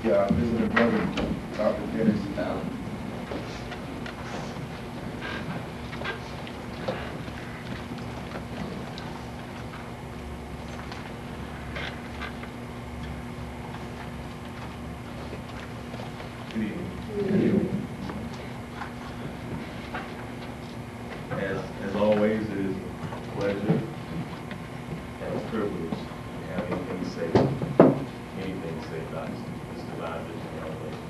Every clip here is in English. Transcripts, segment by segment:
visiting brother, Dr. Dennis Allen. Good evening. As always, it is a pleasure and a privilege to have anything to say about this divine vision and revelation.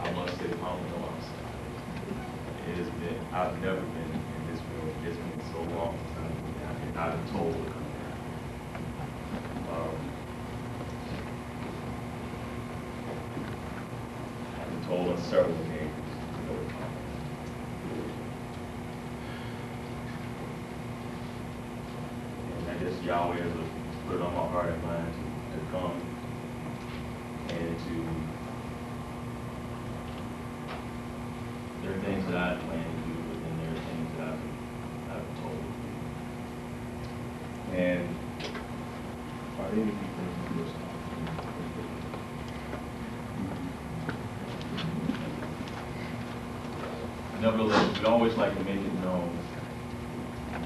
I must say, I don't know outside. It has been, I've never been in this room. It's been so long since I've been told to come down. I've been told on several occasions to go to come. And I guess Yahweh has put it on my heart and mind to come and to, there are things that I plan to do, but then there are things that I've been told to do. And Are there any people in this? nevertheless, we always like to make it known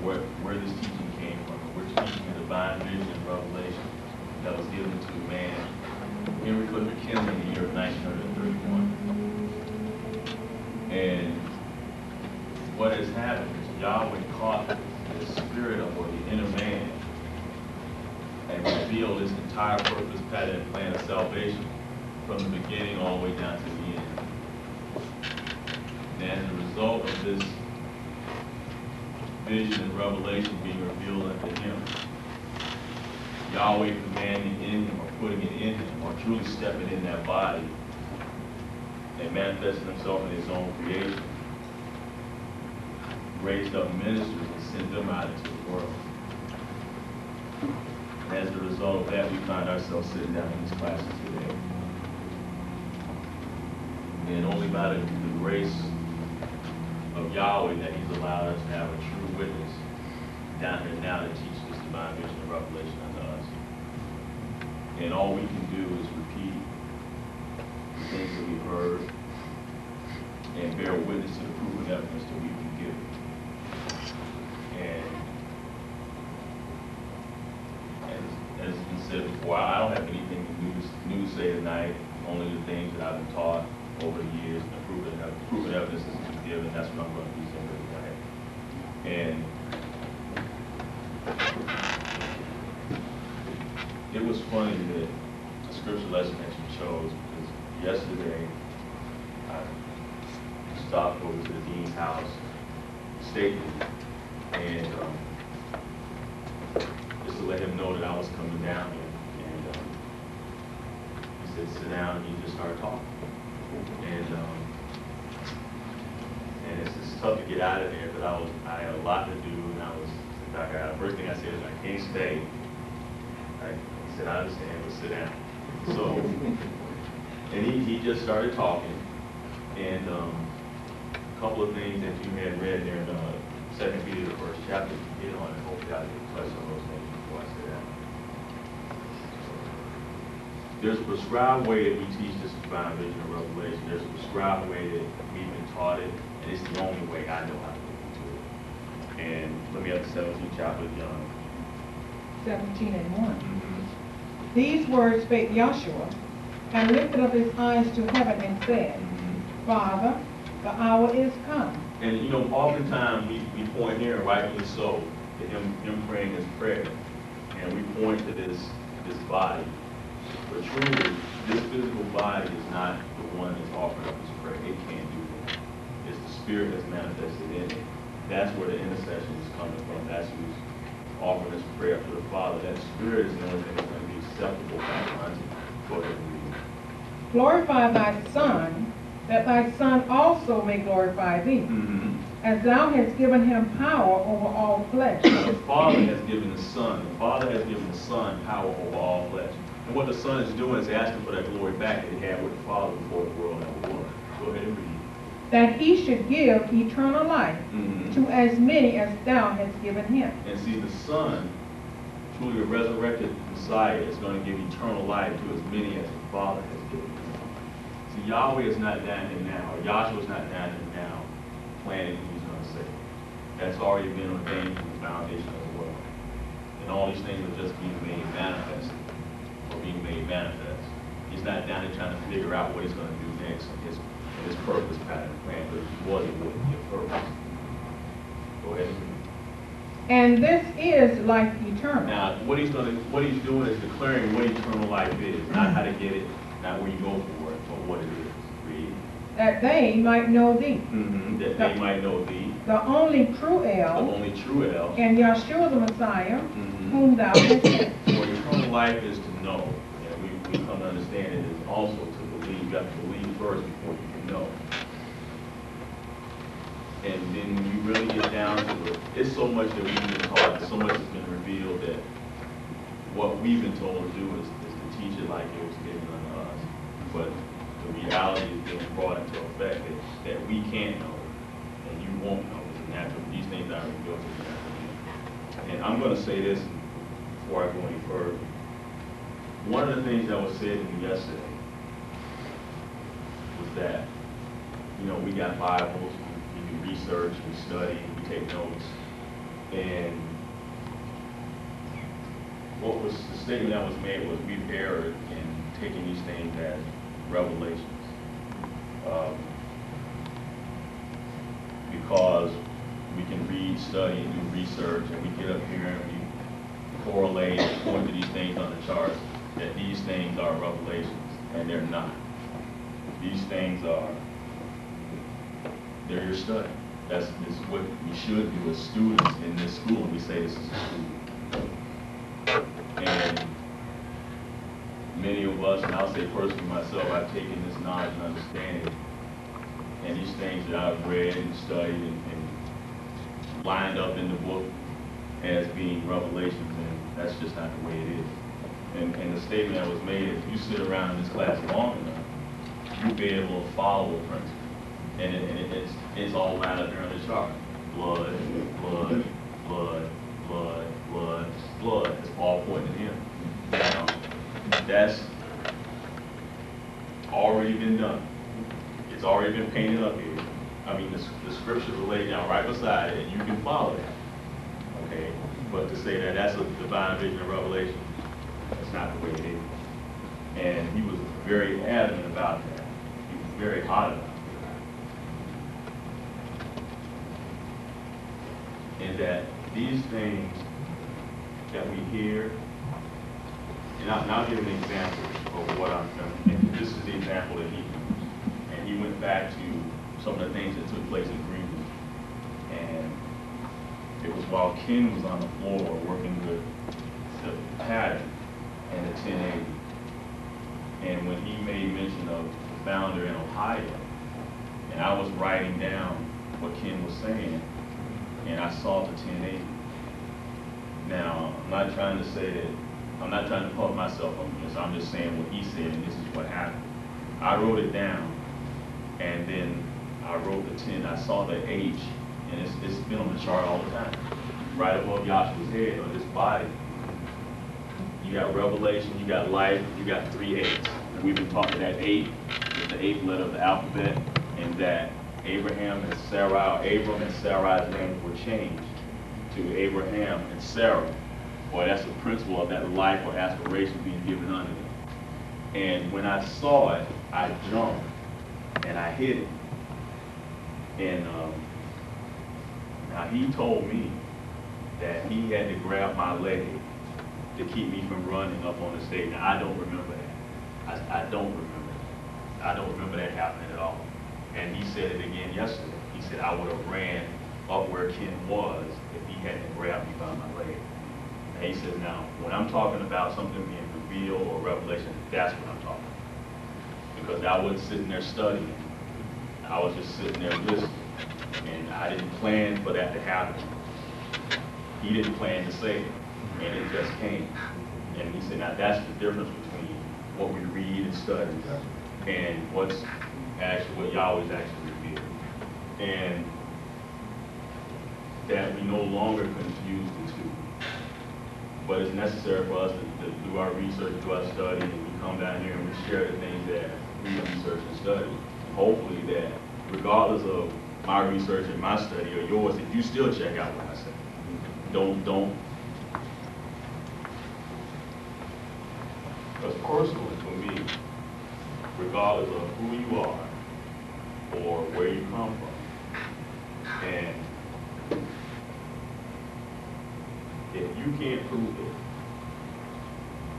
where this teaching came from. We're teaching a divine vision and revelation that was given to man, Henry Clifford McKinley, in the year of 1931. And what has happened is Yahweh caught the spirit of, or the inner man, and revealed his entire purpose, pattern, and plan of salvation from the beginning all the way down to the end. And as a result of this vision and revelation being revealed unto him, Yahweh commanding in him, or putting it in him, or truly stepping in that body and manifesting himself in his own creation, raised up ministers and sent them out into the world. And as a result of that, we find ourselves sitting down in these classes today. And only by the grace of Yahweh that he's allowed us to have a true witness down here now to teach this divine vision and revelation unto us. And all we can do is repeat the things that we've heard and bear witness to the proven evidence that we've been given. And as has been said before, I don't have anything new to say tonight, only the things that I've been taught over the years, the proven evidence has been given. That's what I'm going to present here tonight. And it was funny that the scripture lesson that you chose, because yesterday I stopped over to the dean's house, stately, and just to let him know that I was coming down here. And he said, sit down, and he just started talking. And it's tough to get out of there because I had a lot to do, and the first thing I said is I can't stay. He said, I understand, but sit down. So, and he just started talking, and a couple of things that you had read there in 2 Peter, the first chapter, you know, and hopefully I didn't touch on those things before I say that. There's a prescribed way that we teach this divine vision and revelation. There's a prescribed way that we've been taught it, and it's the only way I know how to do it. And let me have the 17th chapter of John. 17 and 1. These words spake Joshua, and lifted up his eyes to heaven and said, Father, the hour is come. And you know, oftentimes we point here, rightfully so, to him praying his prayer. And we point to this body. But truly, this physical body is not the one that's offering up his prayer. It can't do that. It's the spirit that's manifested in it. That's where the intercession is coming from. That's who's offering this prayer to the Father. That spirit is the only thing that's going to be acceptable back unto him. Go ahead and read. Glorify thy Son, that thy Son also may glorify thee, as thou hast given him power over all flesh. The Father has given the Son. The Father has given the Son power over all flesh. And what the Son is doing is asking for that glory back that he had with the Father before the world ever was. Go ahead and read. That he should give eternal life to as many as thou hast given him. And see, the Son truly a resurrected Messiah is going to give eternal life to as many as the Father has given him. See, Yahweh is not down here now, or Yahshua is not down here now planning who he's going to save. That's already been ordained from the foundation of the world. And all these things are just being made manifest, or being made manifest. He's not down here trying to figure out what he's going to do next in his purpose pattern plan, but if he was, it wouldn't be a purpose. Go ahead. And this is life eternal. Now, what he's doing is declaring what eternal life is, not how to get it, not where you go for it, but what it is. Read. That they might know thee, That they might know thee, the only true the El, only true El. and Yahshua the Messiah, Mhm. whom thou hast sent. So eternal life is to know, and we come to understand it is also to believe. You have to believe first before you can know. And then when you really get down to it, it's so much that we've been taught, so much has been revealed that what we've been told to do is to teach it like it was given unto us. But the reality is being brought into effect that we can't know, and you won't know. It's natural. These things are revealed to you. And I'm going to say this before I go any further. One of the things that was said to me yesterday was that, you know, we got Bibles, we do research, we study, we take notes, and what was the statement that was made was we've erred in taking these things as revelations. Because we can read, study, and do research, and we get up here and we correlate and point to these things on the charts, that these things are revelations, and they're not. These things they're your study. This is what we should do as students in this school, and we say this is a school. And many of us, and I'll say personally myself, I've taken this knowledge and understanding, and these things that I've read and studied and lined up in the book as being revelations, and that's just not the way it is. And the statement that was made is, if you sit around in this class long enough, you'll be able to follow the principle. And it's all lined up there on the chart. Blood, blood, blood, blood, blood, blood. It's all pointing to him. Now, that's already been done. It's already been painted up here. I mean, the scriptures are laid down right beside it, and you can follow that. Okay? But to say that that's a divine vision of revelation, that's not the way it is. And he was very adamant about that. He was very hot about it. And that these things that we hear, and I'll give an example of what I'm saying. This is the example that he used. And he went back to some of the things that took place in Greenwood. And it was while Ken was on the floor working with the pattern and the 1080. And when he made mention of the founder in Ohio, and I was writing down what Ken was saying, and I saw the 1080. Now, I'm not trying to puff myself up this. I'm just saying what he said, and this is what happened. I wrote it down, and then I wrote the 10. I saw the H, and it's been on the chart all the time. Right above Yahshua's head, on this body. You got revelation, you got life, you got 3 8s. And we've been talking that 8 is the 8th letter of the alphabet, and that Abram and Sarai's names were changed to Abraham and Sarah. Boy, that's the principle of that life or aspiration being given unto them. And when I saw it, I jumped and I hit it. And now he told me that he had to grab my leg to keep me from running up on the stage. Now, I don't remember that. I don't remember that. I don't remember that happening at all. And he said it again yesterday. He said, I would have ran up where Ken was if he hadn't grabbed me by my leg. And he said, now, when I'm talking about something being revealed or revelation, that's what I'm talking about. Because I wasn't sitting there studying. I was just sitting there listening. And I didn't plan for that to happen. He didn't plan to say it. And it just came. And he said, now that's the difference between what we read and study and what Yahweh's actually revealed. And that we no longer confuse the two. but it's necessary for us to do our research, do our study, and we come down here and we share the things that we research and study. And hopefully that, regardless of my research and my study or yours, that you still check out what I say. Don't. Because personally, for me, regardless of who you are or where you come from, and if you can't prove it,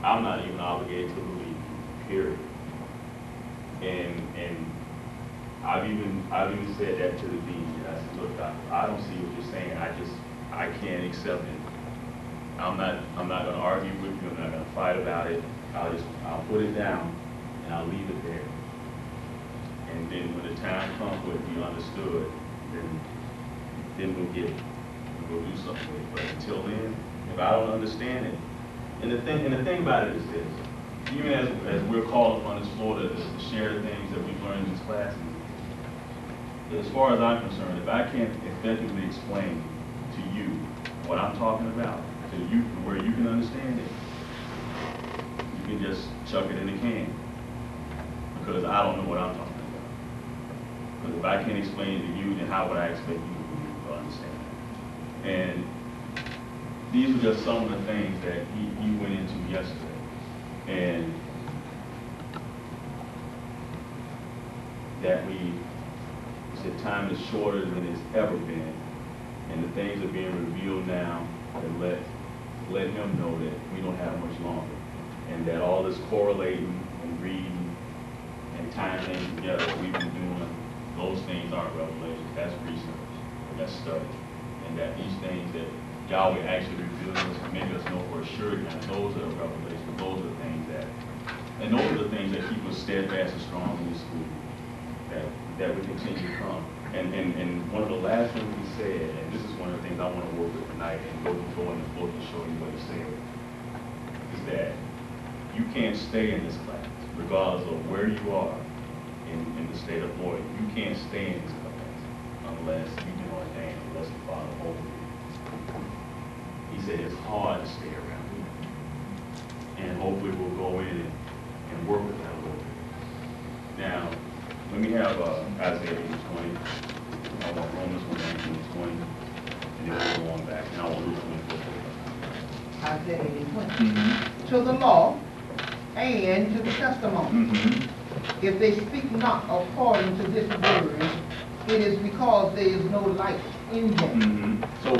I'm not even obligated to believe you, period. And I've even said that to the dean. I said, look, I don't see what you're saying. I can't accept it. I'm not gonna argue with you. I'm not gonna fight about it. I'll put it down and I'll leave it there. And then when the time comes where it be understood, then we'll get it. We'll do something with it. But until then, if I don't understand it, and the thing about it is this, even as we're called upon this floor to share the things that we've learned in these classes, as far as I'm concerned, if I can't effectively explain to you what I'm talking about, to you where you can understand it, you can just chuck it in the can, because I don't know what I'm talking about. Because if I can't explain it to you, then how would I expect you to understand it? And these are just some of the things that he went into yesterday. And that we said time is shorter than it's ever been. And the things are being revealed now and let him know that we don't have much longer. And that all this correlating and reading and tying things together that we've been doing, those things aren't revelations, that's research, that's study. And that these things that Yahweh actually reveals us and make us know for sure, and those are the revelations, those are the things and those are the things that keep us steadfast and strong in this school, that we continue to come. And one of the last things he said, and this is one of the things I want to work with tonight and go in the book and show you what he said, is that you can't stay in this class, regardless of where you are in the state of Florida. You can't stay in this class unless you've been ordained, unless the Father holds you. He said it's hard to stay around here. And hopefully we'll go in and work with that a little bit. Now, let me have Isaiah 20. I want Romans 1:19-20. And then we'll go on back. And I want Luke 24. Isaiah 20. To the law and to the testimony. If they speak not according to this word, it is because there is no light in them. So,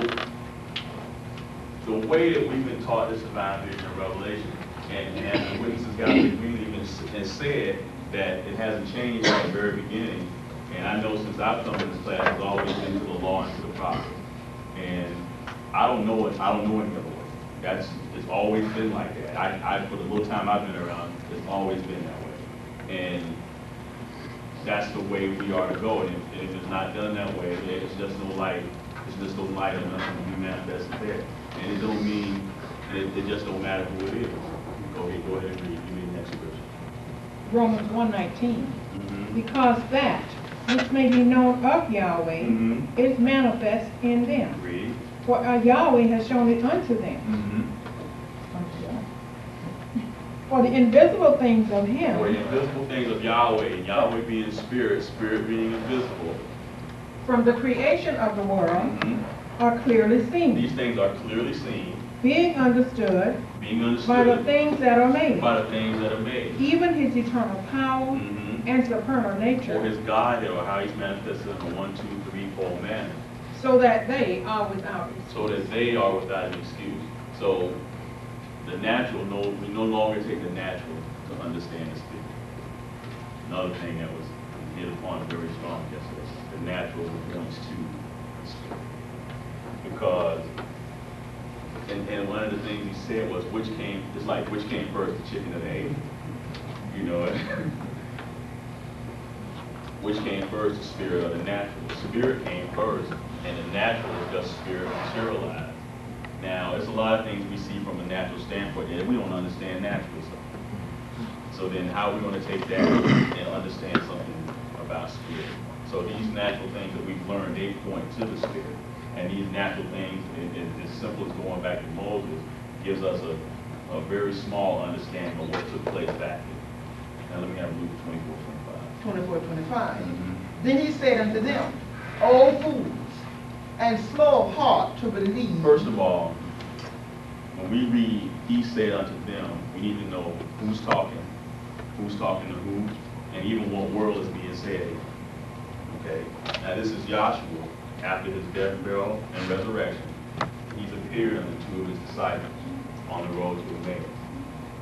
the way that we've been taught this divine vision and revelation, and the witnesses got even said that it hasn't changed from the very beginning. And I know since I've come to this class, it's always been to the law and to the prophets. And I don't know any other way. It's always been like that. For the little time I've been around, it's always been that way. And that's the way we are to go. And if it's not done that way, it's just no light. It's just no light or nothing to be manifested there. And it don't mean, it just don't matter who it is. Go ahead and read. Give me the next scripture. Romans 1:19. Because that which may be known of Yahweh is manifest in them. Read. For Yahweh has shown it unto them. For the invisible things of him. For the invisible things of Yahweh, Yahweh being spirit, spirit being invisible. From the creation of the world are clearly seen. These things are clearly seen. Being understood by the things that are made. By the things that are made. Even his eternal power and supernal nature. Or his Godhead, or how he's manifested in a 1, 2, 3, 4 manner. So that they are without excuse. So that they are without an excuse. So the natural, we no longer take the natural to understand the spirit. Another thing that was hit upon very strong yesterday. The natural points to the spirit. Because, and one of the things he said was, which came first, the chicken or the egg? You know, which came first, the spirit or the natural? The spirit came first, and the natural is just spirit materialized. Now, there's a lot of things we see from a natural standpoint that we don't understand natural stuff. So then how are we going to take that and understand something about spirit? So these natural things that we've learned, they point to the spirit. And these natural things, as simple as going back to Moses, gives us a very small understanding of what took place back here. Now let me have Luke 24, 24:25. Mhm. Then he said unto them, O fools, and slow of heart to believe. First of all, when we read, he said unto them, we need to know who's talking to who, and even what world is being said. Okay, now this is Joshua after his death, burial, and resurrection. He's appeared unto two of his disciples on the road to Emmaus.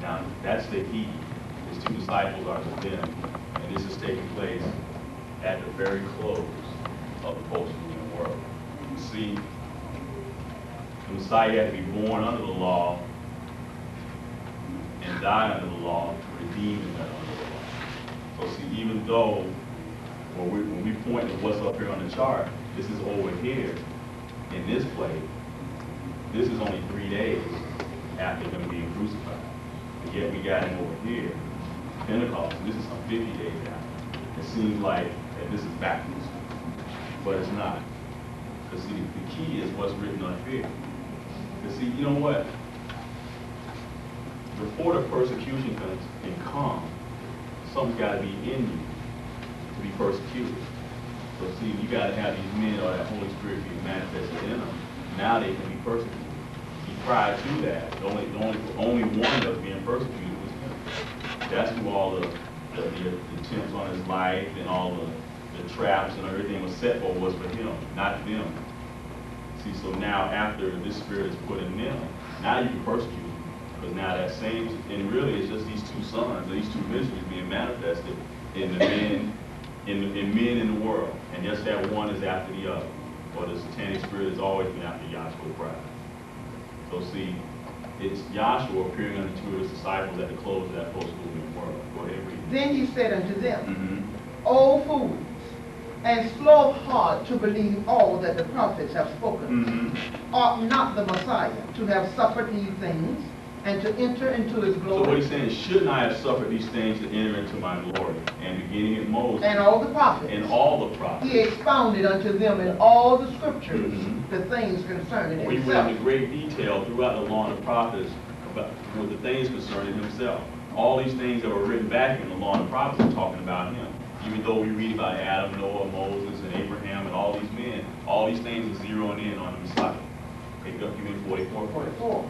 Now that's the he. His two disciples are with them, and this is taking place at the very close of the post-human world. You see, the Messiah had to be born under the law and die under the law to redeem him under the law. So see, even though when we point to what's up here on the chart, this is over here in this place, this is only 3 days after him being crucified. And yet we got him over here, Pentecost, and this is some 50 days after. It seems like that this is backwards, but it's not. Because see, the key is what's written up here. Because see, you know what? Before the persecution can come, something's got to be in you to be persecuted. So see, you got to have these men or that Holy Spirit be manifested in them. Now they can be persecuted. See, prior to that, the only one that was being persecuted was him. That's who all the attempts on his life and all the traps and everything was set for was for him, not them. See, so now after this spirit is put in them, now you can persecute them. Because now that same, and really it's just these two sons, these two mysteries being manifested in the men, in men in the world. And just that one is after the other. Or the satanic spirit has always been after Yahshua Christ. So see, it's Joshua appearing unto two of his disciples at the close of that post-human world. Go ahead and read. Then he said unto them, Mm-hmm. O fools, and slow of heart to believe all that the prophets have spoken. Mm-hmm. Ought not the Messiah to have suffered these things, and to enter into his So glory? what he's saying is, shouldn't I have suffered these things to enter into my glory? And beginning at Moses And all the prophets. and all the prophets. He expounded unto them in all the scriptures Mhm. the things concerning We went himself. into great detail throughout the law and the prophets about with the things concerning himself. All these things that were written back in the law and the prophets are talking about him. Even though we read about Adam, Noah, Moses, and Abraham, and all these men, all these things are zeroing in on the Messiah. Okay, give me 44. 44.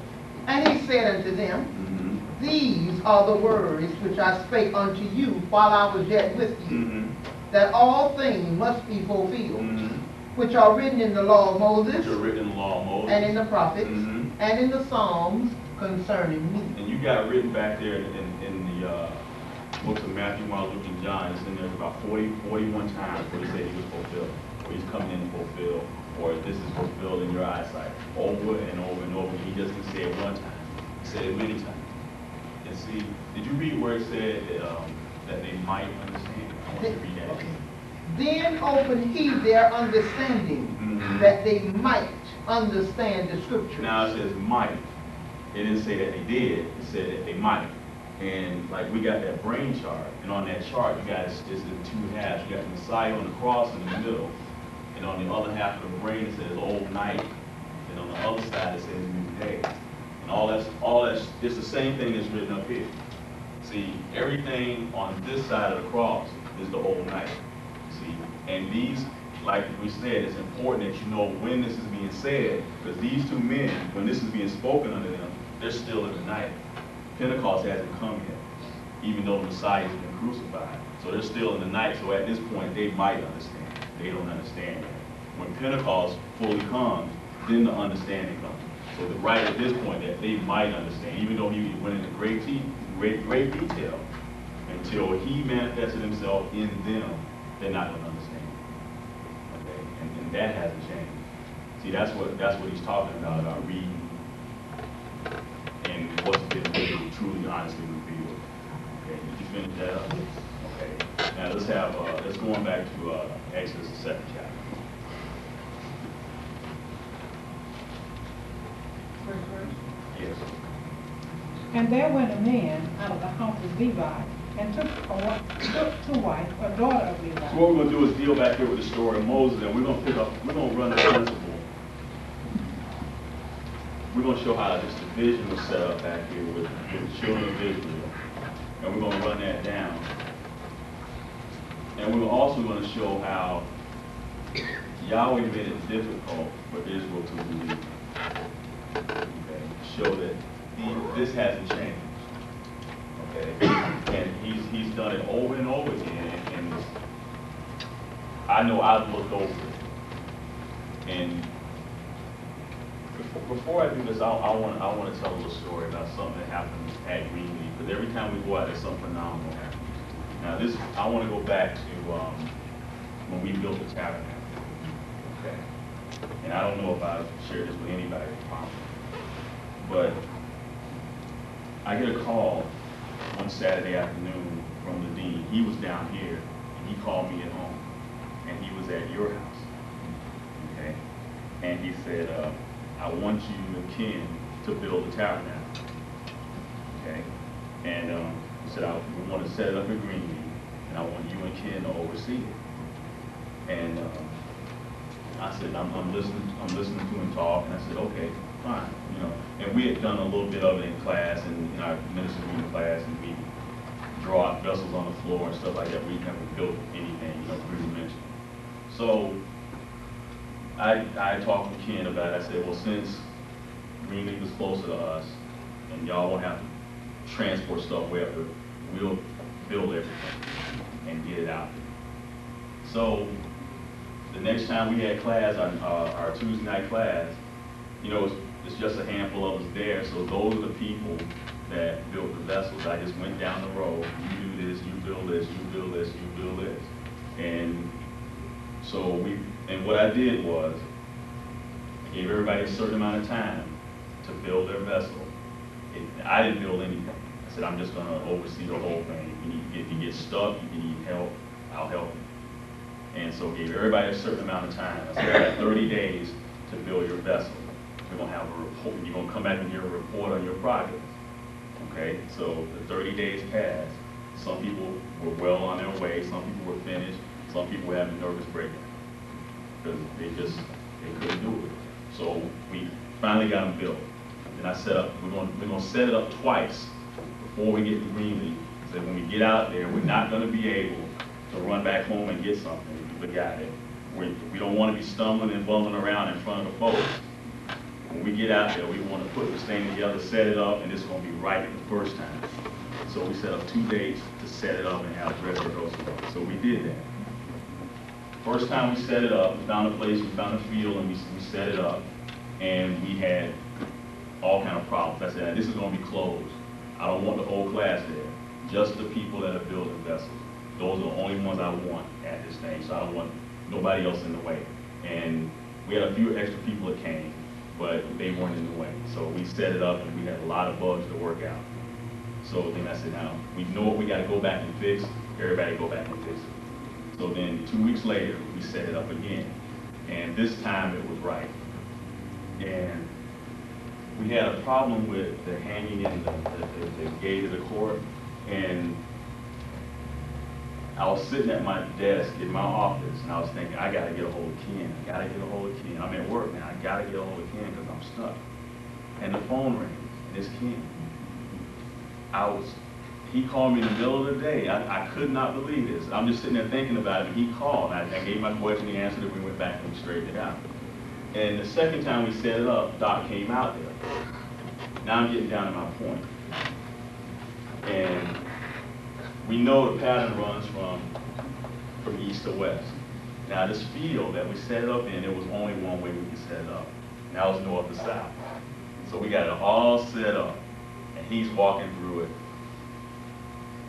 And he said unto them, Mm-hmm. These are the words which I spake unto you while I was yet with you, Mm-hmm. that all things must be fulfilled, Mm-hmm. which are written in the law of Moses, Which are written in the law of Moses. and in the prophets, Mhm. and in the Psalms concerning me. And you got written back there in the books of Matthew, Mark, Luke, and John. It's in there about 41 times where he said he was fulfilled, or he's coming in to fulfill, or this is fulfilled in your eyesight, over and over and over. He just didn't say it one time. He said it many times. And see, did you read where it said that they might understand? I want you to read that. Okay. Then opened he their understanding, Mhm. that they might understand the scriptures. Now it says might. It didn't say that they did. It said that they might. And like we got that brain chart, and on that chart you got it's in two halves. You got the Messiah on the cross in the middle, and on the other half of the brain it says old night, and on the other side it says new day. And all that's it's the same thing that's written up here. See, everything on this side of the cross is the old night. See, and these, like we said, it's important that you know when this is being said, because these two men, when this is being spoken unto them, they're still in the night. Pentecost hasn't come yet, even though the Messiah has been crucified. So they're still in the night. So at this point, they might understand. They don't understand yet. When Pentecost fully comes, then the understanding comes. So right at this point, that they might understand, even though he went into great detail, until he manifested himself in them, they're not going to understand. Okay, and that hasn't changed. See, that's what he's talking about reading and what's been really, truly, honestly revealed. Okay, did you finish that up? Okay. Now let's go on back to Exodus, the 2nd chapter. Yes. And there went a man out of the house of Levi, and took to wife a daughter of Levi. So what we're going to do is deal back here with the story of Moses, and we're going to run the principle we're gonna show how this division was set up back here with the children of Israel. And we're gonna run that down. And we're also gonna show how Yahweh made it difficult for Israel to believe. Okay, show that this hasn't changed. Okay, and he's done it over and over again, and I know I've looked over it. And before I do this, I want to tell a little story about something that happened at Greenleaf. Because every time we go out, there's something phenomenal happening. Now this, I want to go back to when we built the tabernacle. Okay, and I don't know if I've shared this with anybody, but I get a call one Saturday afternoon from the dean. He was down here, and he called me at home, and he was at your house. Okay, and he said, I want you and Ken to build the tabernacle. Okay, and he said, we want to set it up in Greenleaf, and I want you and Ken to oversee it. And I said, I'm listening to him talk, and I said, okay, fine, you know. And we had done a little bit of it in class, and in our ministry class, and we draw out vessels on the floor and stuff like that. We never built anything, you know, rudimentary. So I talked to Ken about it. I said, well, since Greenleaf is closer to us, and y'all won't have to transport stuff wherever, we'll build everything and get it out there. So the next time we had class, our Tuesday night class, you know, it's just a handful of us there. So those are the people that built the vessels. I just went down the road. You do this, you build this, you build this, you build this. And so what I did was, I gave everybody a certain amount of time to build their vessel. I didn't build anything. I said, I'm just going to oversee the whole thing. If you get stuck, if you need help, I'll help you. And so gave everybody a certain amount of time. I said, I got 30 days to build your vessel. We're going to have a report. You're going to come back and give a report on your progress. Okay, so the 30 days passed. Some people were well on their way. Some people were finished. Some people were having nervous breakdown because they couldn't do it. So we finally got them built. And I set up, we're going to set it up twice before we get to Greenleaf. So when we get out there, we're not going to be able to run back home and get something. We forgot it. We don't want to be stumbling and bumbling around in front of the folks. When we get out there, we want to put this thing together, set it up, and it's going to be right the first time. So we set up 2 dates to set it up and have dress rehearsal. So we did that. First time we set it up, we found a place, we found a field, and we set it up. And we had all kind of problems. I said, this is going to be closed. I don't want the whole class there. Just the people that are building vessels. Those are the only ones I want at this thing. So I don't want nobody else in the way. And we had a few extra people that came, but they weren't in the way. So we set it up, and we had a lot of bugs to work out. So then I said, now, we know what we got to go back and fix. Everybody go back and fix it. So then 2 weeks later, we set it up again. And this time it was right. And we had a problem with the hanging in the gate of the court. And I was sitting at my desk in my office, and I was thinking, I got to get a hold of Ken. I got to get a hold of Ken. I'm at work now. I got to get a hold of Ken because I'm stuck. And the phone rings, and it's Ken. He called me in the middle of the day. I could not believe this. I'm just sitting there thinking about it, and he called. I gave my question, he answered it, we went back and we straightened it out. And the second time we set it up, Doc came out there. Now I'm getting down to my point. And we know the pattern runs from east to west. Now this field that we set it up in, there was only one way we could set it up. And that was north to south. So we got it all set up. And he's walking through it.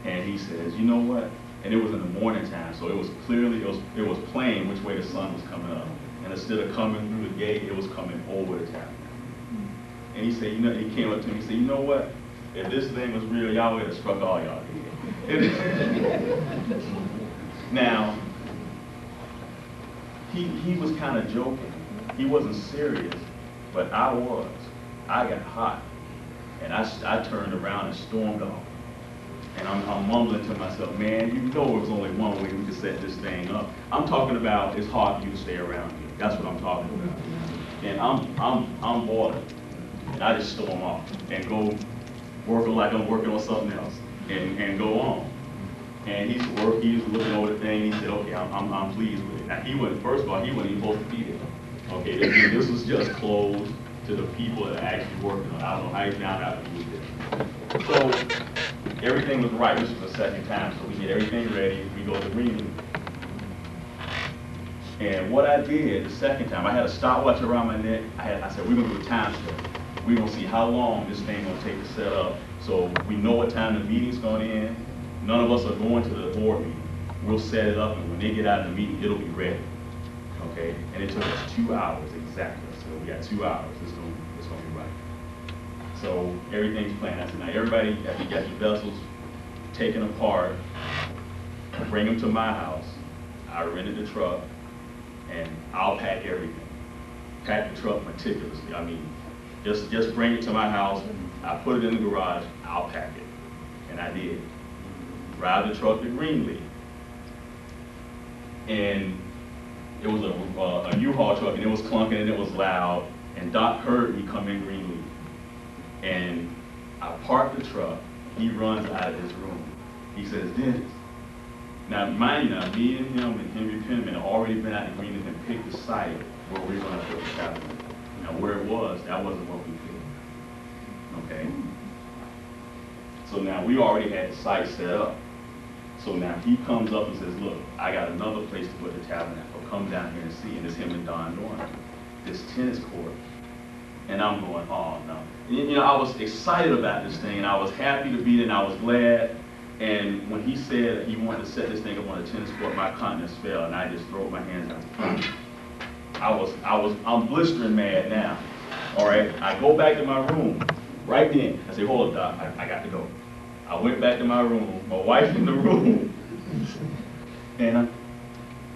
And he says, you know what? And it was in the morning time, so it was clearly, it was plain which way the sun was coming up. And instead of coming through the gate, it was coming over the tabernacle. And he said, he came up to me and said, you know what? If this thing was real, y'all would have struck all y'all dead. Now, he was kind of joking. He wasn't serious, but I was. I got hot. And I turned around and stormed off. And I'm mumbling to myself, man, you know there's only one way we can set this thing up. I'm talking about it's hard for you to stay around here. That's what I'm talking about. And I'm boiling. And I just storm off and go work like I'm working on something else and go on. And he was looking over the thing, he said, okay, I'm pleased with it. Now, first of all, he wasn't even supposed to be there. Okay, this was just closed to the people that are actually working on it. I don't know how he found out he was there. So, everything was right. This was the second time, so we get everything ready. We go to Greenwood. And what I did the second time, I had a stopwatch around my neck. I said, we're gonna do a time study. We're gonna see how long this thing gonna take to set up, so we know what time the meeting's gonna end. None of us are going to the board meeting. We'll set it up, and when they get out of the meeting, it'll be ready. Okay? And it took us 2 hours exactly. So we got 2 hours. It's gonna be right. So everything's planned. I said, now everybody, after you got your vessels taken apart, bring them to my house. I rented the truck, and I'll pack everything. Pack the truck meticulously. I mean, just bring it to my house. I put it in the garage. I'll pack it, and I did. Drive the truck to Greenlee, and it was a U-Haul truck, and it was clunking and it was loud. And Doc heard me come in Greenlee, and I parked the truck. He runs out of his room. He says, "Dennis." Now, mind you, now, me and him and Henry Penman had already been out to Greenlee and picked the site where we were going to put the cabinet. Now, where it was, that wasn't what we picked. Okay? So now we already had the site set up. So now he comes up and says, "Look, I got another place to put the tabernacle. Come down here and see." And it's him and Don Norman, this tennis court. And I'm going, oh no. You know, I was excited about this thing, and I was happy to be there, and I was glad. And when he said that he wanted to set this thing up on the tennis court, my countenance fell, and I just threw my hands out. I'm blistering mad now. All right, I go back to my room right then. I say, "Hold up, Doc, I got to go." I went back to my room, my wife in the room, and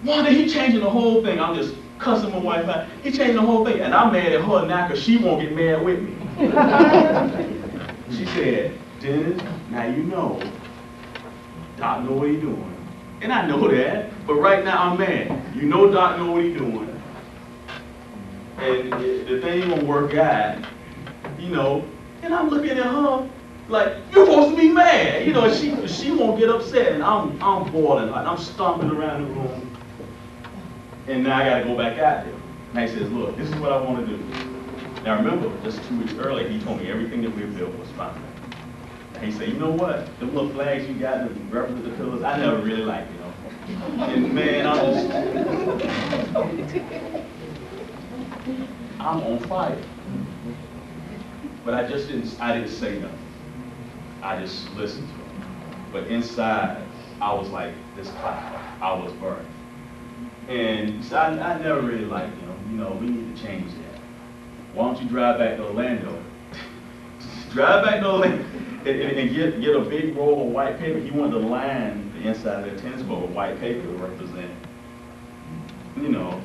Wanda, he changing the whole thing. I'm just cussing my wife out. He changing the whole thing, and I'm mad at her now because she won't get mad with me. She said, "Dennis, now you know, Doc know what he doing." And I know that, but right now I'm mad. You know Doc know what he doing. And the thing won't work out, you know, and I'm looking at her like, "You're supposed to be mad." You know, she won't get upset, and I'm boiling hot. I'm stomping around the room, and now I got to go back out there. And he says, "Look, this is what I want to do." Now remember, just 2 weeks earlier, he told me everything that we built was fine. And he said, "You know what? The little flags you got that represent the pillars, I never really liked, you know." And man, I'm on fire. But I didn't say nothing. I just listened to him. But inside, I was like this cloud. I was burning. And so I never really liked, you know, we need to change that. Why don't you drive back to Orlando? Drive back to Orlando and get a big roll of white paper. He wanted to line the inside of the tennis ball with white paper to represent, you know.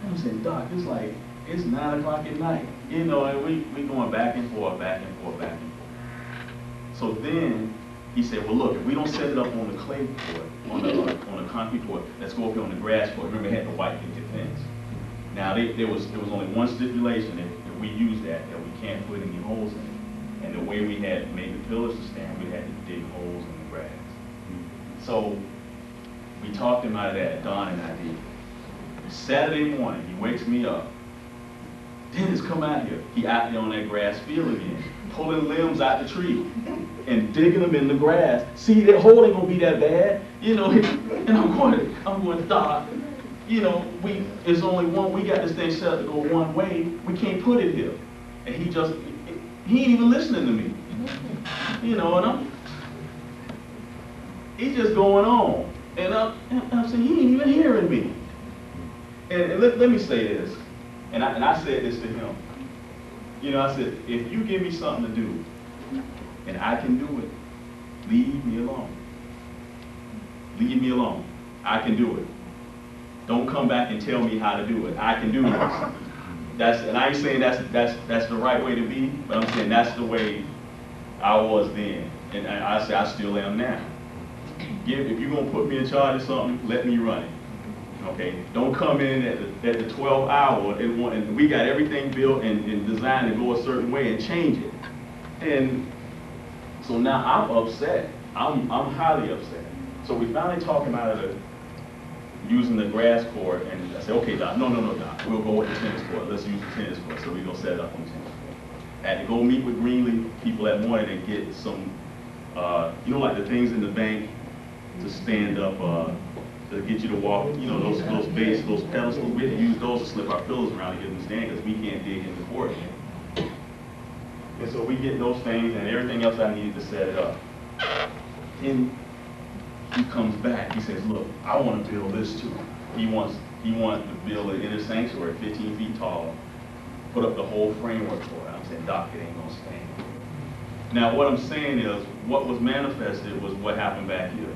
I'm saying, "Doc, it's 9 o'clock at night." You know, and we going back and forth, back and forth, back and forth. So then he said, "Well, look, if we don't set it up on the clay court, on the concrete court, let's go up here on the grass court." Remember, they had the white picket fence. Now, there was only one stipulation: if we use that we can't put any holes in it. And the way we had made the pillars to stand, we had to dig holes in the grass. So we talked him out of that. Don and I did. Saturday morning, he wakes me up. "Dennis, come out here." He out there on that grass field again, pulling limbs out the tree and digging them in the grass. See, that hole ain't gonna be that bad, you know. And I'm going, "Doc, you know, it's only one. We got this thing set up to go one way. We can't put it here." And he ain't even listening to me, you know. And he's just going on, and I'm saying, he ain't even hearing me. And let me say this. And I said this to him. You know, I said, "If you give me something to do, and I can do it, leave me alone. Leave me alone. I can do it. Don't come back and tell me how to do it. I can do this." And I ain't saying that's the right way to be, but I'm saying that's the way I was then. And I say I still am now. If you're gonna put me in charge of something, let me run it. Okay, don't come in at the 12th hour and we got everything built and designed to go a certain way and change it. And so now I'm upset. I'm highly upset. So we finally talked him out of using the grass court, and I said, okay, Doc, no, Doc, we'll go with the tennis court. Let's use the tennis court. So we're gonna set it up on the tennis court. I had to go meet with Greenleaf people that morning and get some, you know, like the things in the bank to stand up, to get you to walk, you know, those base, those pedestals. We had to use those to slip our pillows around to get them to stand because we can't dig in the court. And so we get those things and everything else I needed to set it up. And he comes back, he says, look, I want to build this too. He wants to build an inner sanctuary, 15 feet tall, put up the whole framework for it. I'm saying, Doc, it ain't gonna stand. Now what I'm saying is, what was manifested was what happened back here.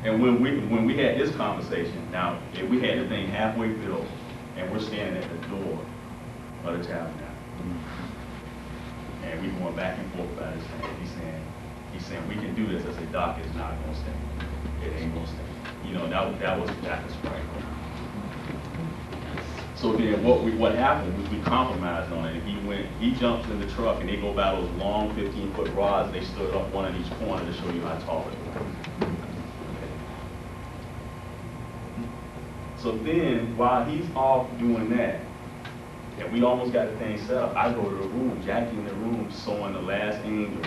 And when we had this conversation, now, if we had the thing halfway built, and we're standing at the door of the tabernacle, and we going back and forth about this thing, he's saying, we can do this. I said, Doc, it's not gonna stand. It ain't gonna stand. You know, that was right. So then what happened was we compromised on it. He jumps in the truck and they go by those long 15-foot rods. They stood up one in each corner to show you how tall it was. So then, while he's off doing that, and we almost got the thing set up, I go to the room, Jackie in the room sewing the last angel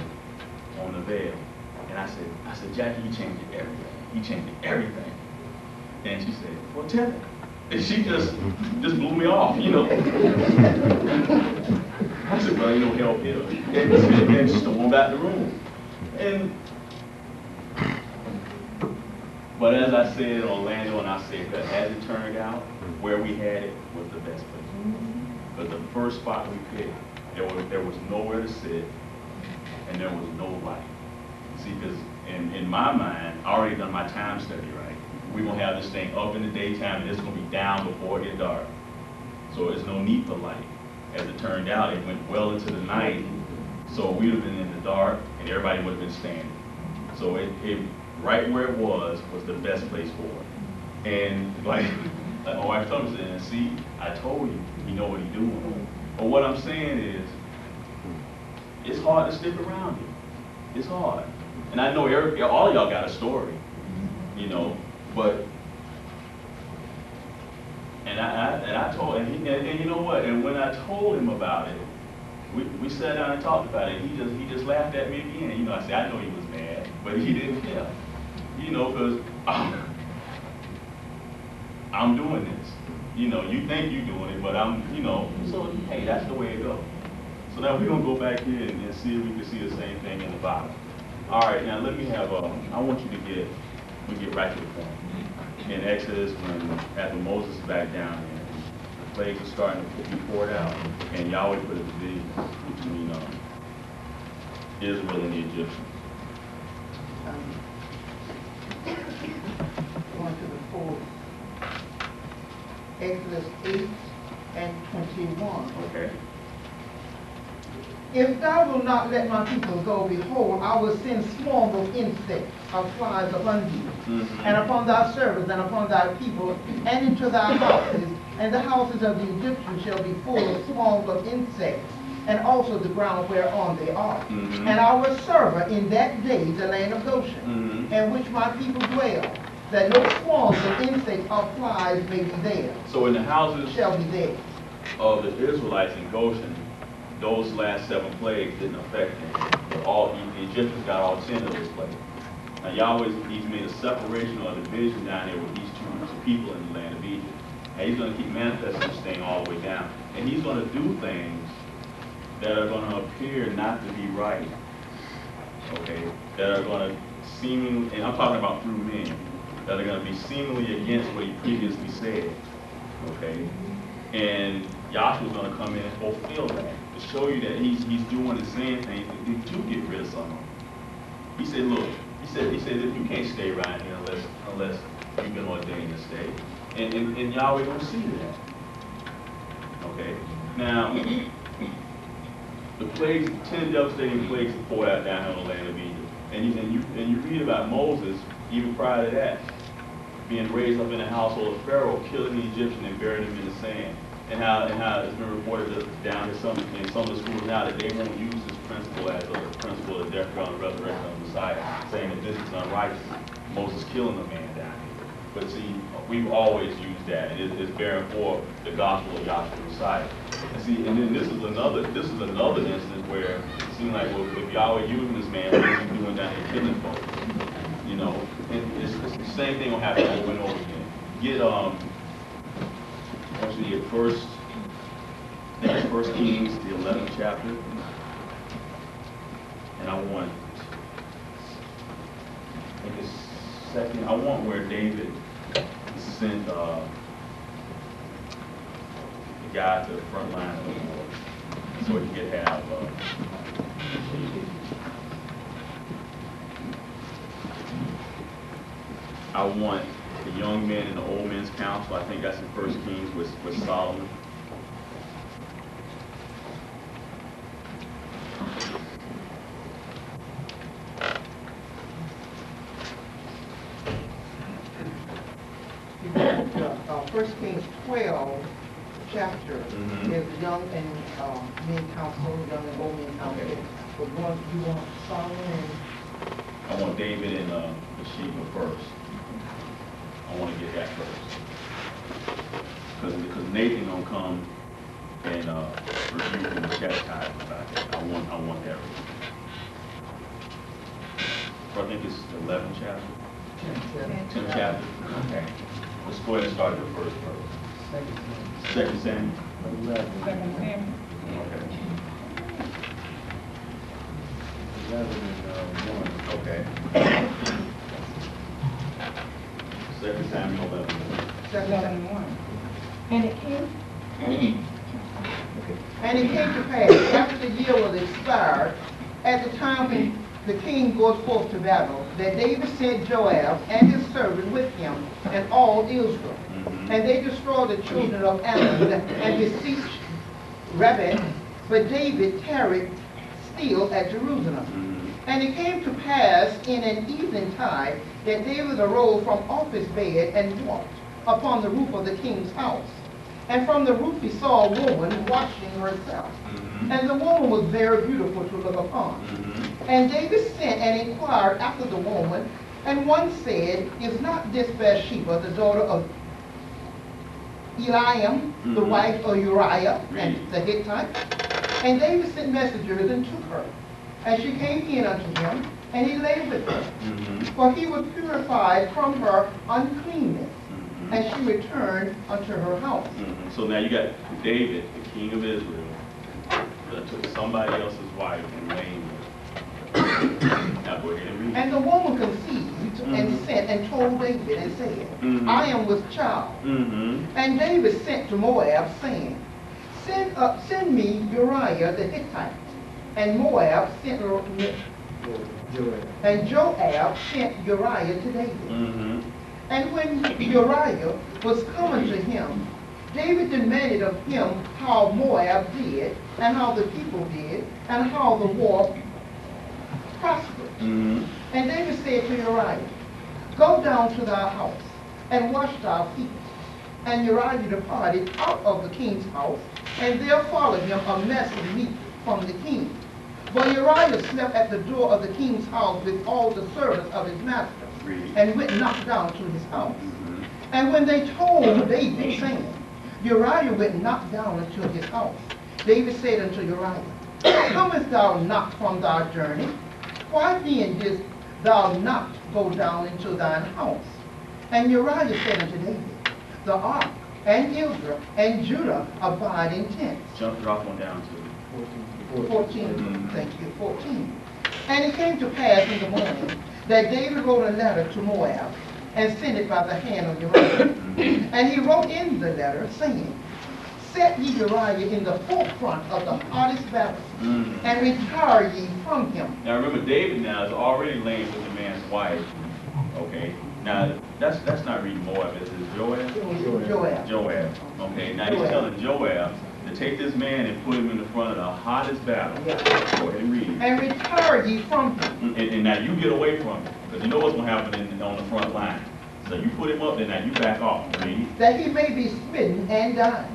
on the veil. And I said, Jackie, he changed everything. He changed everything. And she said, well, tell him. And she just blew me off, you know. I said, well, you know, help here. And stormed back the room. But as I said, Orlando, and I said that as it turned out, where we had it was the best place. But the first spot we picked, there was nowhere to sit, and there was no light. See, because in my mind, I already done my time study, right? We're gonna have this thing up in the daytime, and it's gonna be down before it gets dark. So there's no need for light. As it turned out, it went well into the night, so we'd have been in the dark, and everybody would have been standing. So it right where it was the best place for it. And like my wife told me, and see, I told you, he know what he's doing. But what I'm saying is, it's hard to stick around here. It's hard. And I know all of y'all got a story, you know, but, and I told, and you know what, and when I told him about it, we sat down and talked about it. He just laughed at me again. You know, I said, I know he was mad, but he didn't care. You know, because I'm doing this. You know, you think you're doing it, but I'm, you know, so hey, that's the way it goes. So now we're going to go back here and see if we can see the same thing in the bottom. All right, now let me have, I want you to get right to the point. In Exodus, after Moses is back down here, the plagues are starting to be poured out, and Yahweh put a division between Israel and the Egyptians. Going to the fourth. Exodus 8 and 21. Okay. If thou wilt not let my people go, behold, I will send swarms of insects, of flies upon thee, and upon thy servants, and upon thy people, and into thy houses, and the houses of the Egyptians shall be full of swarms of insects, and also the ground whereon they are. And I will serve in that day the land of Goshen, in which my people dwell, that no swarms of insects or flies may be there. So in the houses Shall be there. of the Israelites in Goshen, those last 7 plagues didn't affect them. But the Egyptians got all 10 of those plagues. Now Yahweh, he's made a separation or a division down there with these 2 groups of people in the land of Egypt. And he's going to keep manifesting this thing all the way down. And he's going to do things that are going to appear not to be right. Okay? That are going to seemingly, and I'm talking about through men, that are going to be seemingly against what he previously said. Okay? And Yahshua's going to come in and fulfill that, to show you that he's doing and saying things to get rid of some of them. He said, look, he said that you can't stay right here unless you've been ordained to stay. And Yahweh don't see that. Okay? Now, the plagues, 10 devastating plagues poured out down here on the land of Egypt. And you read about Moses even prior to that. being raised up in the household of Pharaoh, killing the Egyptian and burying him in the sand. And how it's been reported that down in some of the schools now that they won't use this principle as a principle of death, burial, and resurrection of the Messiah, saying that this is unrighteous. Moses killing a man down here. But see, we've always used that. It's bearing forth the gospel of Yahshua Messiah. And see, and then this is another instance where it seems like, well, if Yahweh using this man, what is he doing down here killing folks? You know, and it's the same thing will happen over and over again. Get actually at first Kings, the 11th chapter, and I want where David sent the guy to the front line of the war, so he could have I want the young men and the old men's council. I think that's in 1 Kings with Solomon. First Kings 12 chapter is young and men council, young and old men council. Okay. But you want Solomon I want David and Bathsheba first. I want to get that first. Because Nathan gonna come and rebuke him and chastise him about that. I want that. So I think it's the 11th chapter. 10th chapter. Okay. Let's go ahead and start at the first verse. 2 Samuel. 2 Samuel. Okay. 11 and 1. Okay. 2 Samuel 11. 11:1. And it came, And it came to pass, after the year was expired, at the time when the king goes forth to battle, that David sent Joab and his servant with him and all Israel. And they destroyed the children of Ammon and besieged Rabbah, but David tarried still at Jerusalem. And it came to pass in an evening time that David arose from off his bed and walked upon the roof of the king's house. And from the roof he saw a woman washing herself. And the woman was very beautiful to look upon. And David sent and inquired after the woman. And one said, is not this Bathsheba, the daughter of Eliam, the wife of Uriah, and the Hittite? And David sent messengers and took her. And she came in unto him, and he lay with her. For he was purified from her uncleanness. And she returned unto her house. So now you got David, the king of Israel, that took somebody else's wife and laid with her. Now go ahead and read. And the woman conceived and sent and told David and said, I am with child. And David sent to Moab, saying, Send me Uriah the Hittite. And Moab sent and Joab sent Uriah to David. And when Uriah was coming to him, David demanded of him how Moab did, and how the people did, and how the war prospered. And David said to Uriah, Go down to thy house, and wash thy feet. And Uriah departed out of the king's house, and there followed him a mess of meat from the king. But Uriah slept at the door of the king's house with all the servants of his master, and went not down to his house. And when they told David, saying, Uriah went not down into his house, David said unto Uriah, Comest thou not from thy journey? Why then didst thou not go down into thine house? And Uriah said unto David, The ark and Israel and Judah abide in tents. Drop one down to 14. Thank you, 14. And it came to pass in the morning that David wrote a letter to Moab and sent it by the hand of Uriah. And he wrote in the letter, saying, Set ye Uriah in the forefront of the hottest battle, and retire ye from him. Now remember, David now is already laying with the man's wife. Okay. Now that's not reading Moab, it's Joab. Joab. Okay. Now he's telling Joab to take this man and put him in the front of the hottest battle. Yeah. Go ahead and read. And retire ye from him. And now you get away from him, because you know what's going to happen on the front line. So you put him up there, now you back off, read. That he may be smitten and die.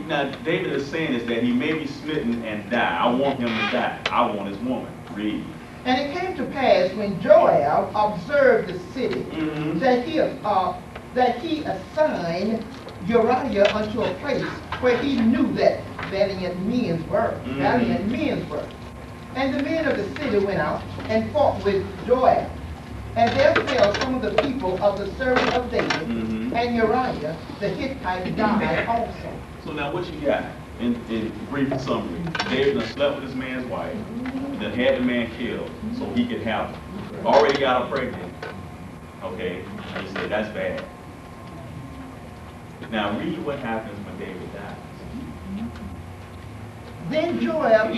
Now David is saying is that he may be smitten and die. I want him to die. I want his woman. Read. And it came to pass when Joab observed the city, Mhm. that he assigned Uriah unto a place where he knew that valiant men were. And the men of the city went out and fought with Joab. And there fell some of the people of the servant of David, Mhm. and Uriah the Hittite died also. So now what you got in brief summary? David done slept with this man's wife, done had the man killed so he could have her. Already got her pregnant. Okay, and he said that's bad. Now read what happens when David dies. Then Joab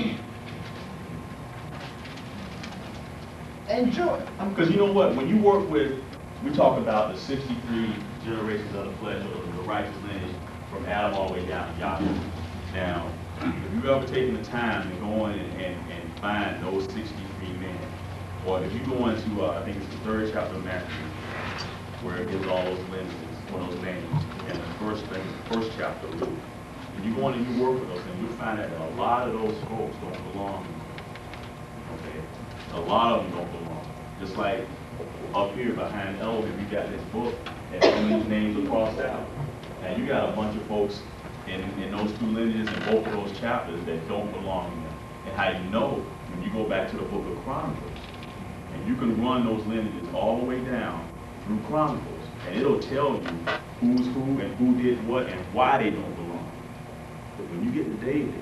Because you know what, when you work with, we talk about the 63 generations of the flesh, or the righteous lineage, from Adam all the way down to Yahweh. Now, if you've ever taken the time to go in and find those 63 men, or if you go into, I think it's the 3rd chapter of Matthew, where it gives all those lineages, or those names, and the first chapter of Luke. When you go in and you work with those things, you'll find that a lot of those folks don't belong. Okay? A lot of them don't belong. Just like up here behind Elvin, we got this book, and some of these names are crossed out. And you got a bunch of folks in those 2 lineages in both of those chapters that don't belong in them. And how you know, when you go back to the book of Chronicles, and you can run those lineages all the way down through Chronicles, and it'll tell you who's who and who did what and why they don't belong. But when you get to David,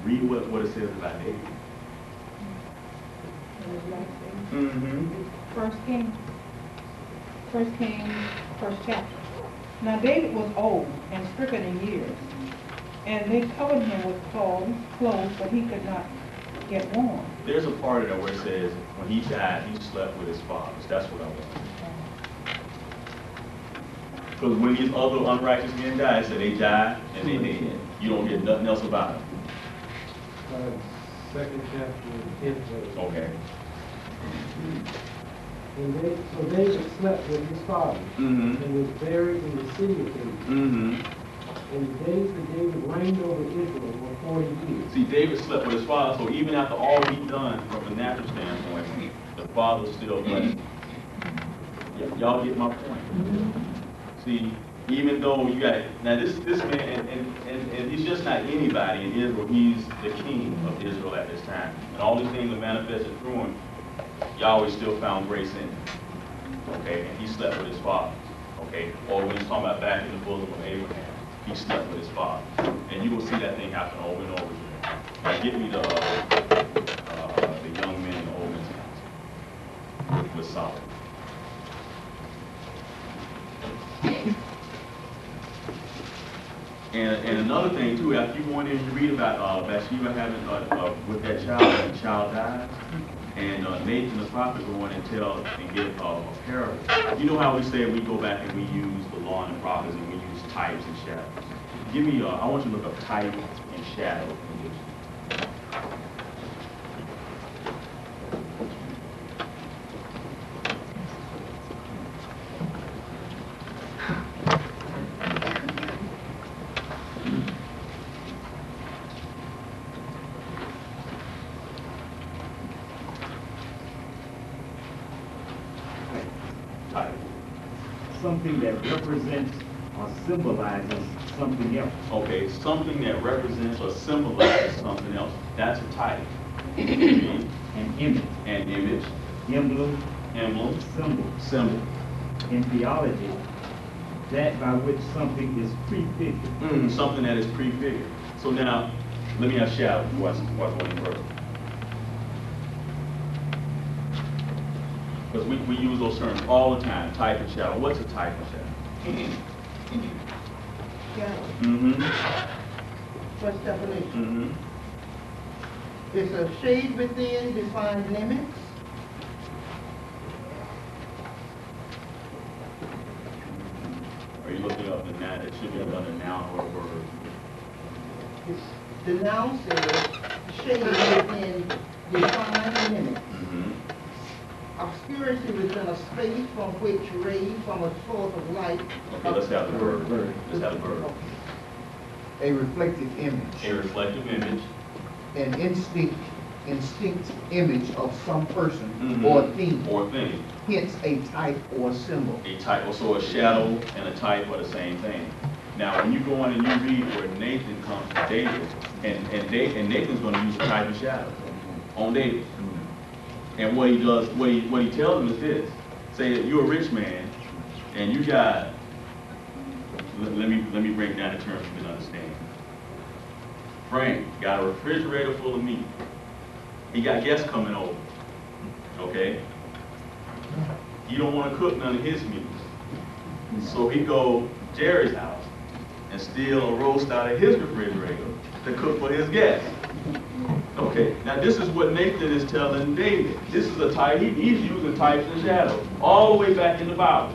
read what it says about David. Mm-hmm. First Kings, first chapter. Now David was old and stricken in years, and they covered him with clothes, but he could not get warm. There's a part of that where it says when he died, he slept with his fathers. That's what I want. Because when these other unrighteous men died, it said they died and they dead. You don't get nothing else about them. 2nd chapter, 10th verse. Okay. So David slept with his father Mm-hmm. and was buried in the city of David. Mm-hmm. And the days that David reigned over Israel were 40 years. See, David slept with his father, so even after all he'd done from a natural standpoint, the father's still blessed. Y'all get my point. See, even though you got, now this man, and he's just not anybody in Israel, he's the king of Israel at this time. And all these things are manifested through him, Yahweh still found grace in him. Okay, and he slept with his father. Okay, or when he's talking about back in the bosom of Abraham, he slept with his father. And you will see that thing happen over and over again. Now get me the young men in the Old Testament with Solomon. And another thing too, after you go in there and you read about Bathsheba having with that child, and the child dies, and Nathan the prophet go in and tell and get a parable. You know how we say we go back and we use the law and the prophets and we use types and shadows. Give me, I want you to look up type and shadow. Something that represents or symbolizes something else. Okay, something that represents or symbolizes something else. That's a type. An image, An image, emblem, emblem, symbol. in theology, that by which something is prefigured. Something that is prefigured. So now, let me have shadow. Watch one first. Because we use those terms all the time, type and shadow. What's a type and shadow? Shadow. Mm-hmm. What's definition? Mm-hmm. It's a shade within defined limits. Are you looking up the noun? It should be under noun or word. The noun says shade within defined limits. Mm-hmm. Obscurity was in a space from which rays from a source of light. Okay, let's have the verb. Let's have the verb. A reflective image, A reflective image. an instinct image of some person Mhm. or thing, Or thing. hence a type or symbol. A type, so a shadow and a type are the same thing. Now, when you go on and you read where Nathan comes to David, and Nathan's going to use a type and shadow on David. And what he does, what he tells him is this: say that you're a rich man, and you got. Let me break down the terms you can understand. Frank got a refrigerator full of meat. He got guests coming over. Okay. He don't want to cook none of his meats, so he go to Jerry's house and steal a roast out of his refrigerator to cook for his guests. Okay, now this is what Nathan is telling David. This is a type, he's using types and shadows all the way back in the Bible.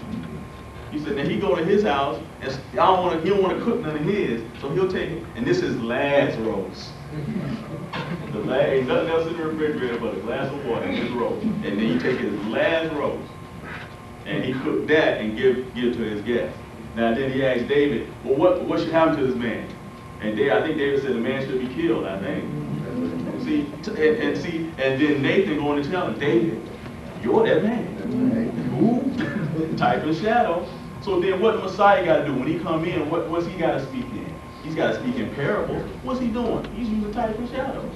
He said, now he go to his house and he don't want to cook none of his, so he'll take it, and this is last roast. Ain't nothing else in the refrigerator but a glass of water and his roast. And then he take his last roast and he cooked that and give it to his guests. Now then he asked David, well, what should happen to this man? And I think David said the man should be killed, I think. See, and then Nathan going to tell him, David, you're that man. Who? Type and shadow. So then what the Messiah got to do? When he come in, what's he got to speak in? He's got to speak in parables. What's he doing? He's using type and shadow.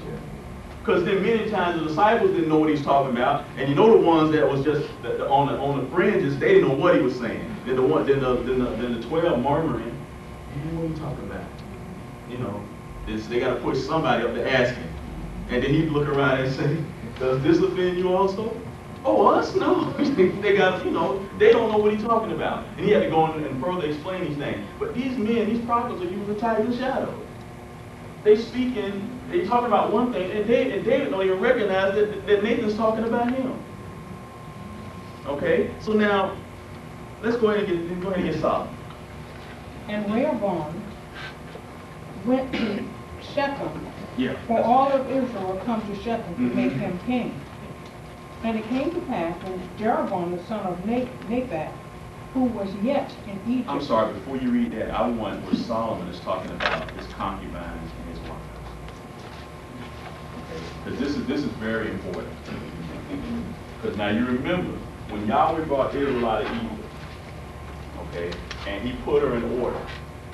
Because then many times the disciples didn't know what he's talking about, and you know the ones that was just on the fringes, they didn't know what he was saying. Then the 12 murmuring, hey, what are you talking about? You know, they got to push somebody up to ask him. And then he'd look around and say, does this offend you also? Oh, us? No. They got, they don't know what he's talking about. And he had to go on and further explain these things. But these men, these prophets are using type and shadow. They talking about one thing, and David don't even recognize that Nathan's talking about him. Okay? So now, let's go ahead and get Solomon. And Rehoboam went to Shechem, Yeah. for all of Israel had come to Shechem to make him king. And it came to pass when Jeroboam the son of Nebat, who was yet in Egypt. I'm sorry, before you read that, I want where Solomon is talking about his concubines and his wives. Okay? Because this is very important. Because now you remember, when Yahweh brought Israel out of Egypt, okay, and he put her in order.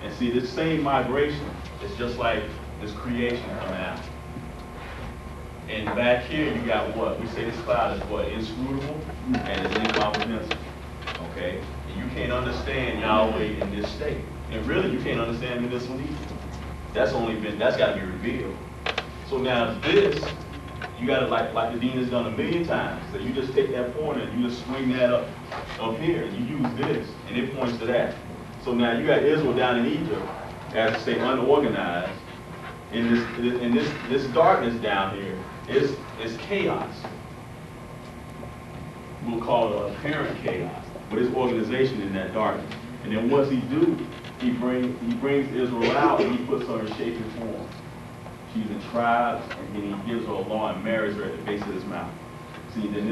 And see, this same migration is just like this creation coming out. And back here you got what? We say this cloud is what? Inscrutable and it's incomprehensible. Okay? And you can't understand Yahweh in this state. And really you can't understand him in this one either. That's got to be revealed. So now this, you got to, like the Dean has done a million times. So you just take that pointer and you just swing that up here. And you use this and it points to that. So now you got Israel down in Egypt, as to say unorganized. In this darkness down here is chaos. We'll call it apparent chaos, but it's organization in that darkness. And then what's he do? He brings Israel out and he puts her in shape and form. She's in tribes, and then he gives her a law and marries her at the base of his mouth. See, then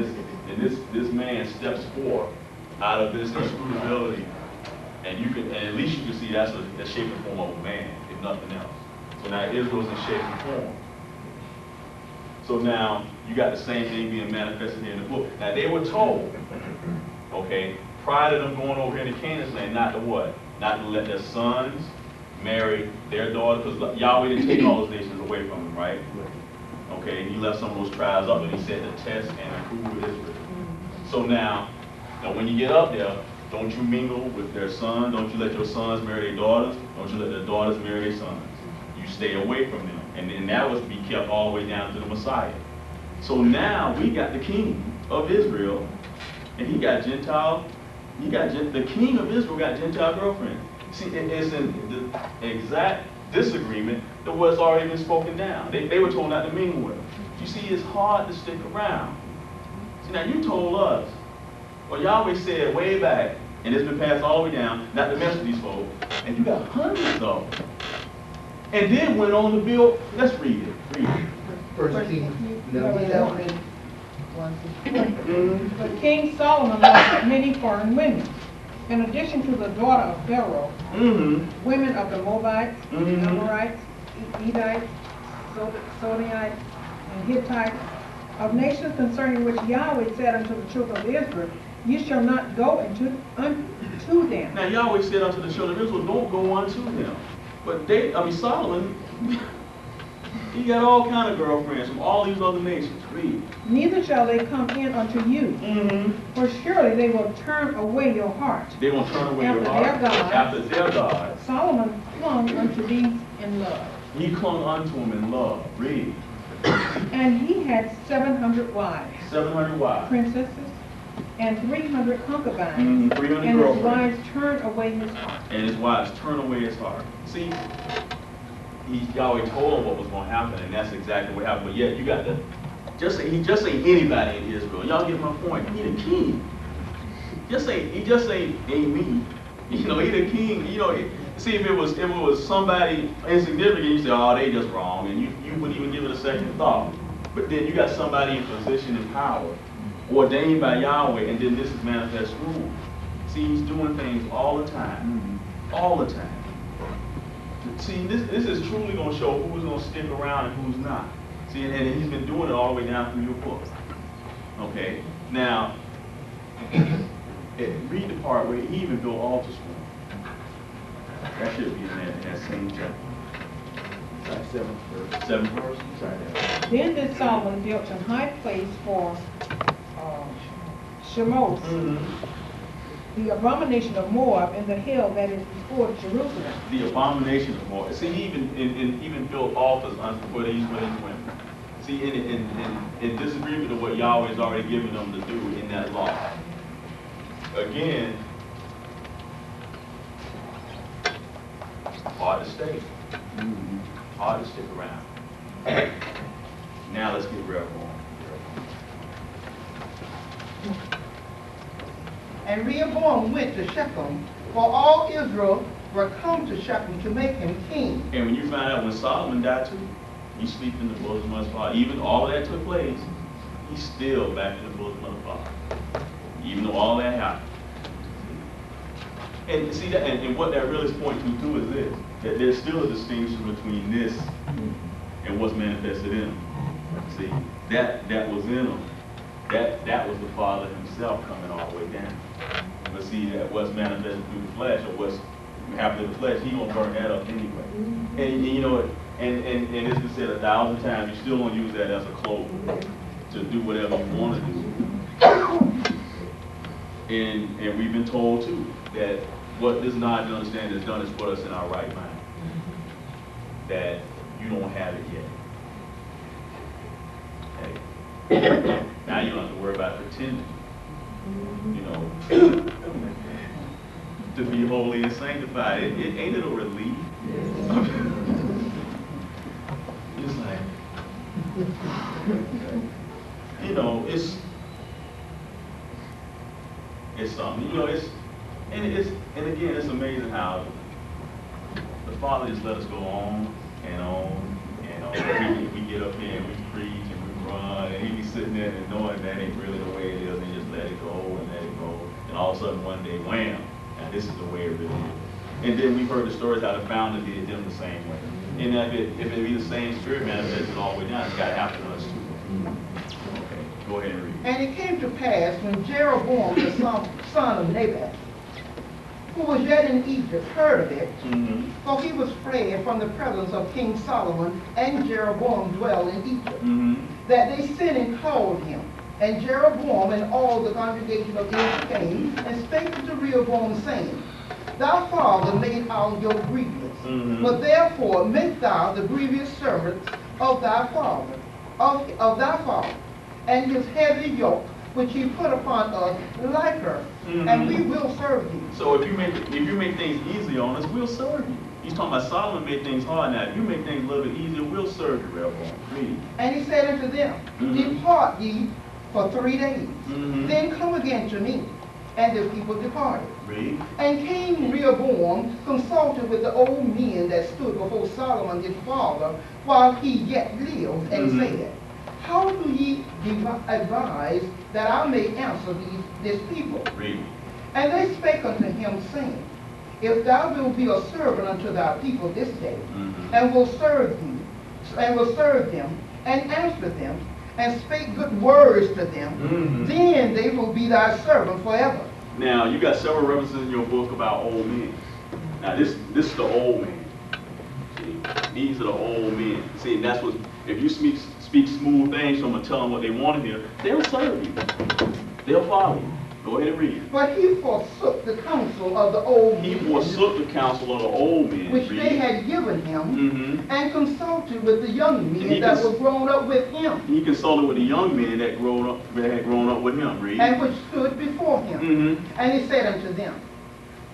this man steps forth out of this inscrutability, and at least you can see that's the shape and form of a man, if nothing else. So now Israel's in shape and form. So now you got the same thing being manifested here in the book. Now they were told, okay, prior to them going over here to Canaan's land, not to what? Not to let their sons marry their daughter, because Yahweh didn't take all those nations away from them, right? Okay, and he left some of those tribes up, and he said to test and improve Israel. So now when you get up there, don't you mingle with their sons, don't you let your sons marry their daughters, don't you let their daughters marry their sons. You stay away from them. And then that was to be kept all the way down to the Messiah. So now we got the king of Israel, and he got the king of Israel got Gentile girlfriend. See, it's in the exact disagreement to what's already been spoken down. They were told not to mingle with them. You see, it's hard to stick around. See, now you told us, well, Yahweh said way back, and it's been passed all the way down, not to mess with these folks, and you got hundreds of them. And then went on to build, let's read it. First Kings 11. 1 through 20. But King Solomon loved many foreign women. In addition to the daughter of Pharaoh, women of the Moabites, Amorites, Edites, Sodites, and Hittites, of nations concerning which Yahweh said unto the children of Israel, you shall not go unto them. Now Yahweh said unto the children of Israel, don't go unto them. But Solomon, he got all kind of girlfriends from all these other nations. Read. Neither shall they come in unto you, for surely they will turn away your heart. They will turn away your After heart. their gods. After their gods. Solomon clung unto these in love. He clung unto them in love. Read. And he had 700 wives, 700 wives. princesses, and 300 concubines. 300 And his girlfriends. wives turned away his heart. And his wives turn away his heart. See, Yahweh told him what was going to happen, and that's exactly what happened. But yet, you got to, he just ain't anybody in Israel. Y'all get my point. He the king. He just ain't me. You know, he the king. You know, see, if it was somebody insignificant, you say, oh, they just wrong, and you wouldn't even give it a second thought. But then you got somebody in position and power, ordained by Yahweh, and then this is manifest rule. See, he's doing things all the time. All the time. See, this is truly going to show who's going to stick around and who's not. See, and he's been doing it all the way down through your book. Okay? Now, read the part where he even built altars for him. That should be in that same chapter. Like 7th verse. 7th verse? Sorry. Then did Solomon built an high place for Shemoth, the abomination of Moab, in the hill that is before Jerusalem. The abomination of Moab. See, he even built altars for these women. See, in disagreement to what Yahweh has already given them to do in that law. Again, hard to stay. Hard to stick around. Now let's get Rehoboam. And Rehoboam went to Shechem, for all Israel were come to Shechem to make him king. And when you find out when Solomon died too, he sleep in the bosom of his father. Even all of that took place, he's still back in the bosom of the father. Even though all that happened. And see that, and what that really is pointing to is this, that there's still a distinction between this and what's manifested in him. See, that was in him. That was the Father himself coming all the way down. But see, that what's manifested through the flesh, or what's happening in the flesh, he gonna burn that up anyway. And you know, and it's been said 1,000 times, you still gonna use that as a cloak to do whatever you want to do. And we've been told too that what this knowledge and understanding has done is put us in our right mind. That you don't have it yet. Okay. Now you don't have to worry about pretending. You know, to be holy and sanctified. Ain't it a relief? It's like, you know, it's something. You know, and again, it's amazing how the Father just let us go on and on and on. We get up here and we preach and we run, and he be sitting there and knowing that ain't really the way it is, and just let it go and let it go. And all of a sudden one day, wham, and this is the way it really is. And then we've heard the stories how the founder did them the same way. And if it be the same spirit manifested all the way down, it's got to happen to us too. Okay, go ahead and read. And it came to pass when Jeroboam, the son of Nebat, who was yet in Egypt, heard of it, for he was fled from the presence of King Solomon, and Jeroboam dwelled in Egypt, that they sent and called him. And Jeroboam and all the congregation of Israel came and spake unto Rehoboam, saying, Thy father made our yoke grievous, but therefore make thou the grievous servants of thy father, and his heavy yoke which he put upon us lighter, and we will serve thee. So if you make things easy on us, we'll serve you. He's talking about Solomon made things hard. Now, if you make things a little bit easier, we'll serve you, Rehoboam. Read. And he said unto them, Depart ye for 3 days, then come again to me. And the people departed. Read. And King Rehoboam consulted with the old men that stood before Solomon his father while he yet lived, and said, how do ye advise that I may answer this people? Read. And they spake unto him, saying, If thou wilt be a servant unto thy people this day, and will serve them, and answer them, and speak good words to them, then they will be thy servant forever. Now, you got several references in your book about old men. Now, this is the old man. See, these are the old men. See, that's what, if you speak smooth things from and tell them what they want to hear, they'll serve you. They'll follow you. Go ahead and read. But he forsook the counsel of the old He men, forsook the counsel of the old men. which read. they had given him, and consulted with the young he men that cons- were grown up with him, He consulted with the young men that had grown up with him. Read. and which stood before him. Mm-hmm. And he said unto them,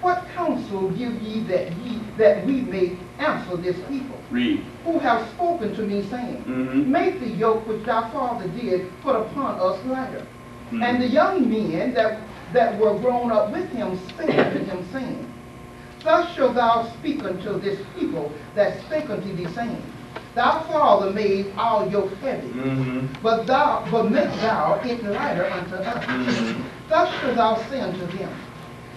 What counsel give ye that we may answer this people, Read. who have spoken to me, saying, Make the yoke which thy father did put upon us lighter? And the young men that were grown up with him spake unto him, saying, Thus shalt thou speak unto this people that spake unto thee, saying, Thy father made our yoke heavy, but make thou it lighter unto us. Thus shalt thou say unto them,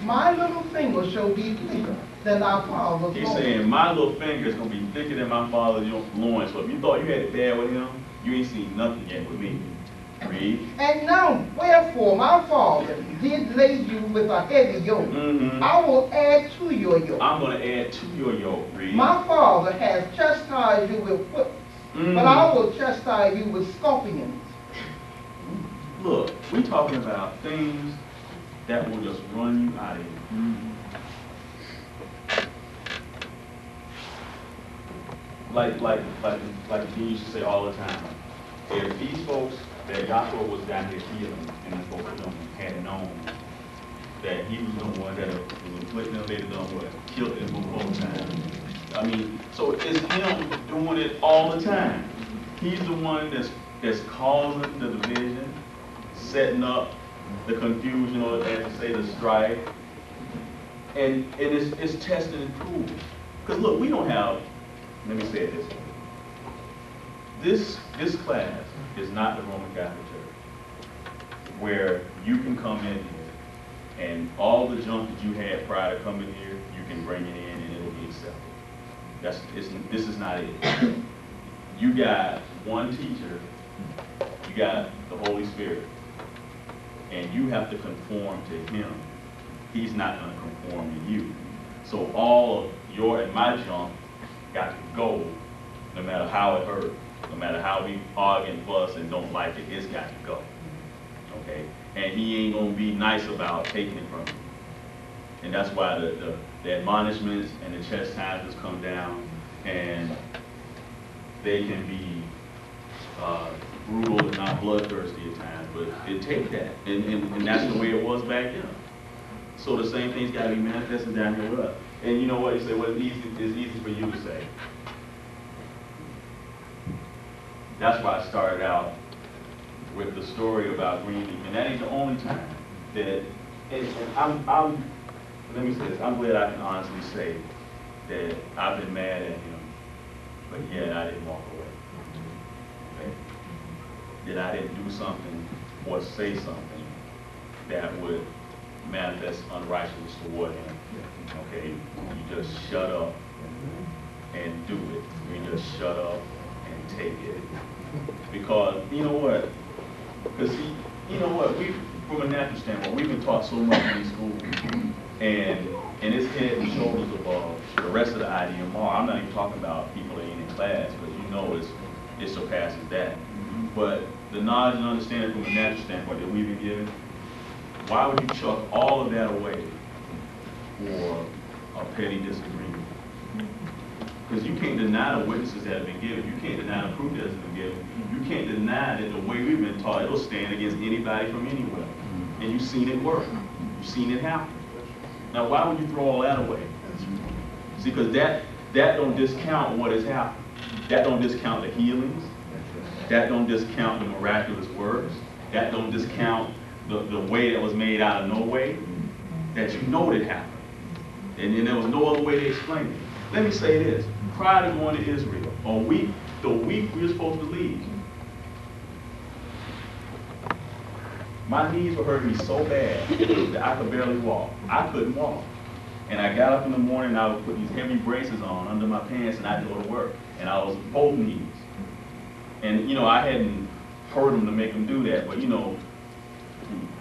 My little finger shall be thicker than thy father's He's loins. saying, my little finger is going to be thicker than my father's loins. So if you thought you had it bad with him, you ain't seen nothing yet with me. Read. And now, wherefore my father did lay you with a heavy yoke, I will add to your yoke. I'm going to add to your yoke. Read. My father has chastised you with whips, but I will chastise you with scorpions. Look, we're talking about things that will just run you out of here. Like you used to say all the time, if these folks that Yahweh was down here healing, and the folks had known that he was the one that was afflicting them, they done what? Killed them all the time. I mean, so it's him doing it all the time. He's the one that's causing the division, setting up the confusion, or as you say, the strife. And it's tested and proved. Because look, we don't have, let me say it this way. This class is not the Roman Catholic Church, where you can come in here and all the junk that you had prior to coming here, you can bring it in and it'll be accepted. This is not it. You got one teacher, you got the Holy Spirit, and you have to conform to him. He's not going to conform to you. So all of your and my junk got to go, no matter how it hurts, no matter how we argue and fuss and don't like it, it's got to go. Okay? And he ain't going to be nice about taking it from you. And that's why the admonishments and the chastisements come down, and they can be brutal and not bloodthirsty at times, but it take that. And that's the way it was back then. So the same thing's got to be manifested down here with us. And you know what? You say, well, it's easy for you to say. That's why I started out with the story about grieving. And that ain't the only time that, and let me say this, I'm glad I can honestly say that I've been mad at him, but yet I didn't walk away. Okay? That I didn't do something or say something that would manifest unrighteousness toward him. Okay? You just shut up and do it. You just shut up and take it. Because, you know what? Because, you know what? We, from a natural standpoint, we've been taught so much in school, and it's head and shoulders above the rest of the IDMR. I'm not even talking about people that ain't in class, because you know it surpasses that. But the knowledge and understanding from a natural standpoint that we've been given, why would you chuck all of that away for a petty disagreement? Because you can't deny the witnesses that have been given. You can't deny the proof that has been given. You can't deny that the way we've been taught, it'll stand against anybody from anywhere. And you've seen it work. You've seen it happen. Now, why would you throw all that away? See, because that don't discount what has happened. That don't discount the healings. That don't discount the miraculous works. That don't discount the way that was made out of no way. That you know that happened. And there was no other way to explain it. Let me say this. Prior to going to Israel, the week we were supposed to leave, My knees were hurting me so bad that I could barely walk. I couldn't walk. And I got up in the morning and I would put these heavy braces on under my pants and I'd go to work. And I was both knees. And, you know, I hadn't hurt them to make them do that, but, you know,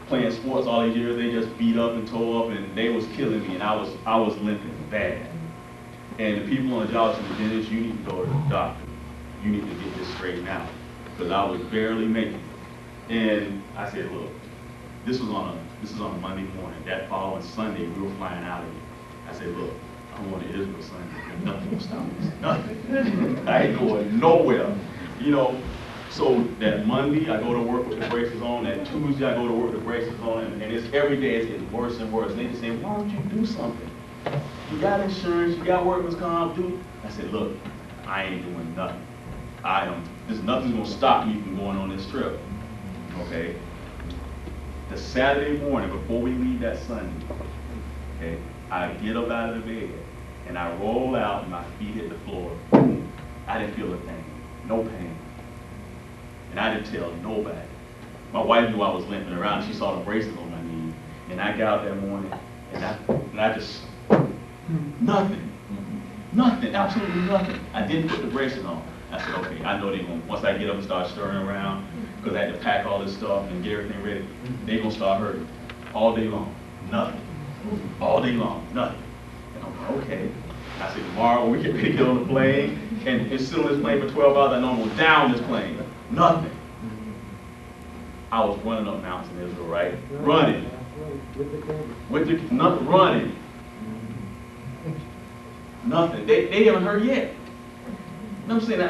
playing sports all these years, they just beat up and tore up and they was killing me and I was limping bad. And the people on the job said, Dennis, you need to go to the doctor. You need to get this straightened out. Because I was barely making it. And I said, look, this was on a Monday morning. That following Sunday, we were flying out of here. I said, look, I'm going to Israel Sunday. Nothing will stop me. Nothing. I ain't going nowhere. You know, so that Monday, I go to work with the braces on. That Tuesday, I go to work with the braces on. And it's every day it's getting worse and worse. And they just say, why don't you do something? You got insurance, you got workman's comp, do. I said, look, I ain't doing nothing. There's nothing gonna stop me from going on this trip. Okay? The Saturday morning before we leave that Sunday, okay, I get up out of the bed and I roll out and my feet hit the floor. Boom. I didn't feel a thing. No pain. And I didn't tell nobody. My wife knew I was limping around. She saw the braces on my knee. And I got up that morning and I just, nothing. Nothing, absolutely nothing. I didn't put the braces on. I said, okay, I know they're going to, once I get up and start stirring around, because I had to pack all this stuff and get everything ready, they're going to start hurting. All day long, nothing. All day long, nothing. And I'm like, okay. I said, tomorrow when we get ready to get on the plane, and sit on this plane for 12 hours, I know I'm going down this plane. Nothing. I was running up mountains in Israel, right? Running. Not running. Nothing. They haven't heard yet. You know what I'm saying?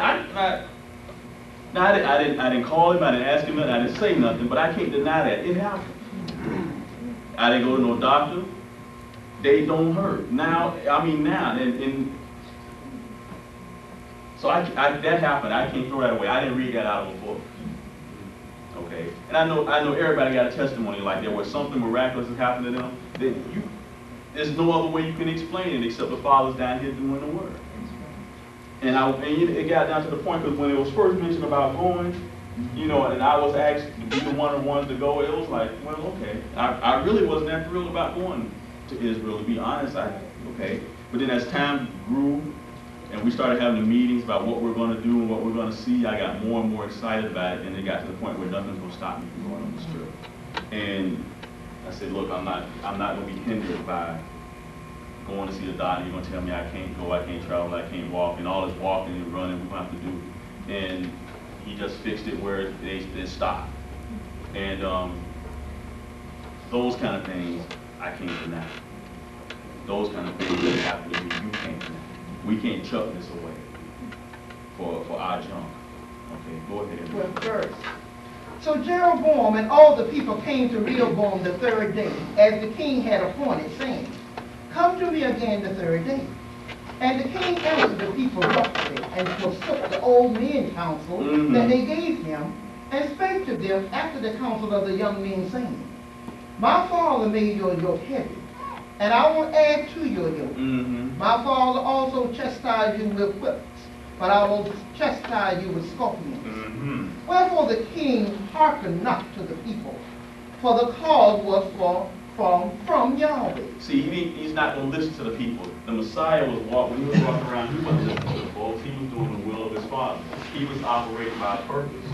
I didn't call him, I didn't ask him, I didn't say nothing, but I can't deny that. It happened. I didn't go to no doctor. They don't hurt. Now, so that happened. I can't throw that away. I didn't read that out of a book. Okay? And I know everybody got a testimony like that where something miraculous has happened to them. There's no other way you can explain it except the Father's down here doing the work. And it got down to the point because when it was first mentioned about going, you know, and I was asked to be the one of the ones to go, it was like, well, okay. I really wasn't that thrilled about going to Israel, to be honest. Okay. But then as time grew and we started having the meetings about what we're going to do and what we're going to see, I got more and more excited about it, and it got to the point where nothing's going to stop me from going on this trip. And I said, look, I'm not going to be hindered by going to see the doctor. You're going to tell me I can't go, I can't travel, I can't walk, and all this walking and running we're going to have to do. And he just fixed it where they stopped. And those kind of things I can't deny. Those kind of things that happen to me, you can't deny. We can't chuck this away for our junk. Okay, go ahead. Well, first. So Jeroboam and all the people came to Rehoboam the third day, as the king had appointed, saying, come to me again the third day. And the king answered the people roughly, and forsook the old men's counsel that they gave him, and spake to them after the counsel of the young men, saying, my father made your yoke heavy, and I will add to your yoke. My father also chastised you with whips, but I will chastise you with scorpions. Wherefore the king hearkened not to the people, for the cause was from Yahweh. See, he's not going to listen to the people. The Messiah was walking, when he was walking around, he wasn't listening to the folks. He was doing the will of his Father. He was operating by purpose,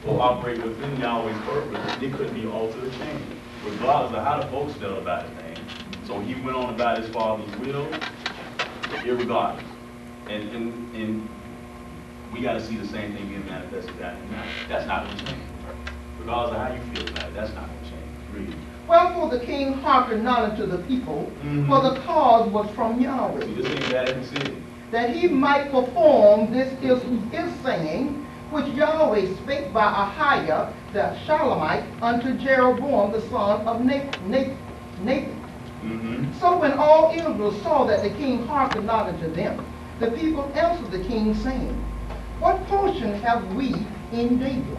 or operating within Yahweh's purpose. It couldn't be altered or changed, regardless of how the folks felt about the thing. So he went on about his Father's will, irregardless. And we got to see the same thing being manifested out in now. That's not going to change. Regardless of how you feel about it, that's not going to change. Read. Wherefore the king hearkened not unto the people, for the cause was from Yahweh. See, this ain't Vatican City. That he might perform this his saying, which Yahweh spake by Ahiah the Shalomite unto Jeroboam the son of Nathan. So when all Israel saw that the king hearkened not unto them, the people answered the king, saying, what portion have we in David?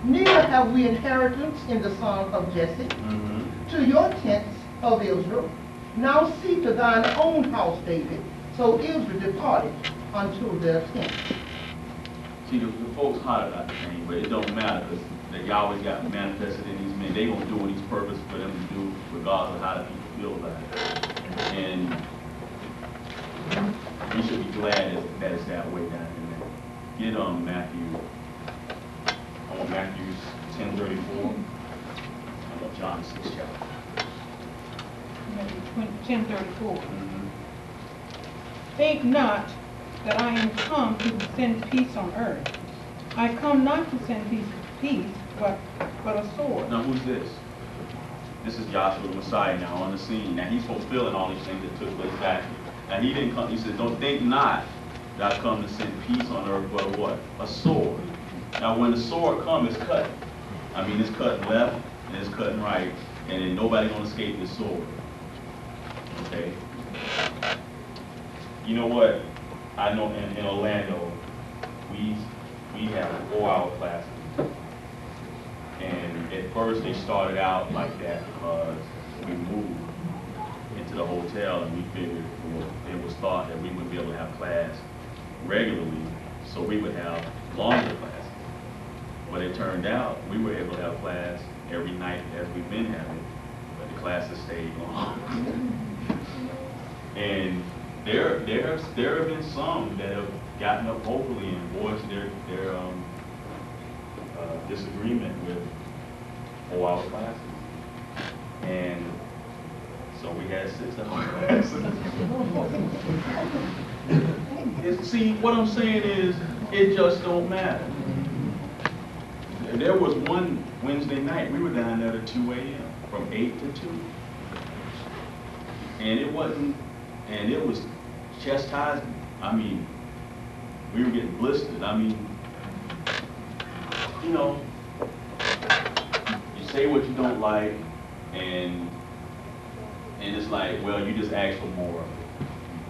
Neither have we inheritance in the son of Jesse. To your tents of Israel. Now see to thine own house, David. So Israel departed unto their tents. See, the folks hot about the thing, but it don't matter because Yahweh got manifested in these men. and they gonna do what he's purposed for them to do, regardless of how the people feel about it. And we should be glad that it's that way down here. Get Matthew, I want Matthew 10:34, I want John 6 chapter. Matthew 10:34. Think not that I am come to send peace on earth. I come not to send peace, but a sword. Now who's this? This is Joshua the Messiah now on the scene. Now he's fulfilling all these things that took place back here. Now he didn't come, he said, don't think not that I come to send peace on earth, but a what? A sword. Now when the sword comes, it's cutting. I mean, it's cutting left and it's cutting right, and then nobody gonna escape this sword. Okay? You know what? I know in Orlando, we have 4-hour classes. And at first they started out like that because we moved into the hotel and we figured it was thought that we would be able to have class regularly, so we would have longer classes. But it turned out we were able to have class every night as we've been having, but the classes stayed long. And there have been some that have gotten up vocally and voiced their disagreement with 4-hour classes. And so we had 6-hour classes. See, what I'm saying is, it just don't matter. There was one Wednesday night, we were down there at 2 a.m., from 8 to 2. And it was chastisement. I mean, we were getting blistered. I mean, you know, you say what you don't like, and it's like, well, you just ask for more of it.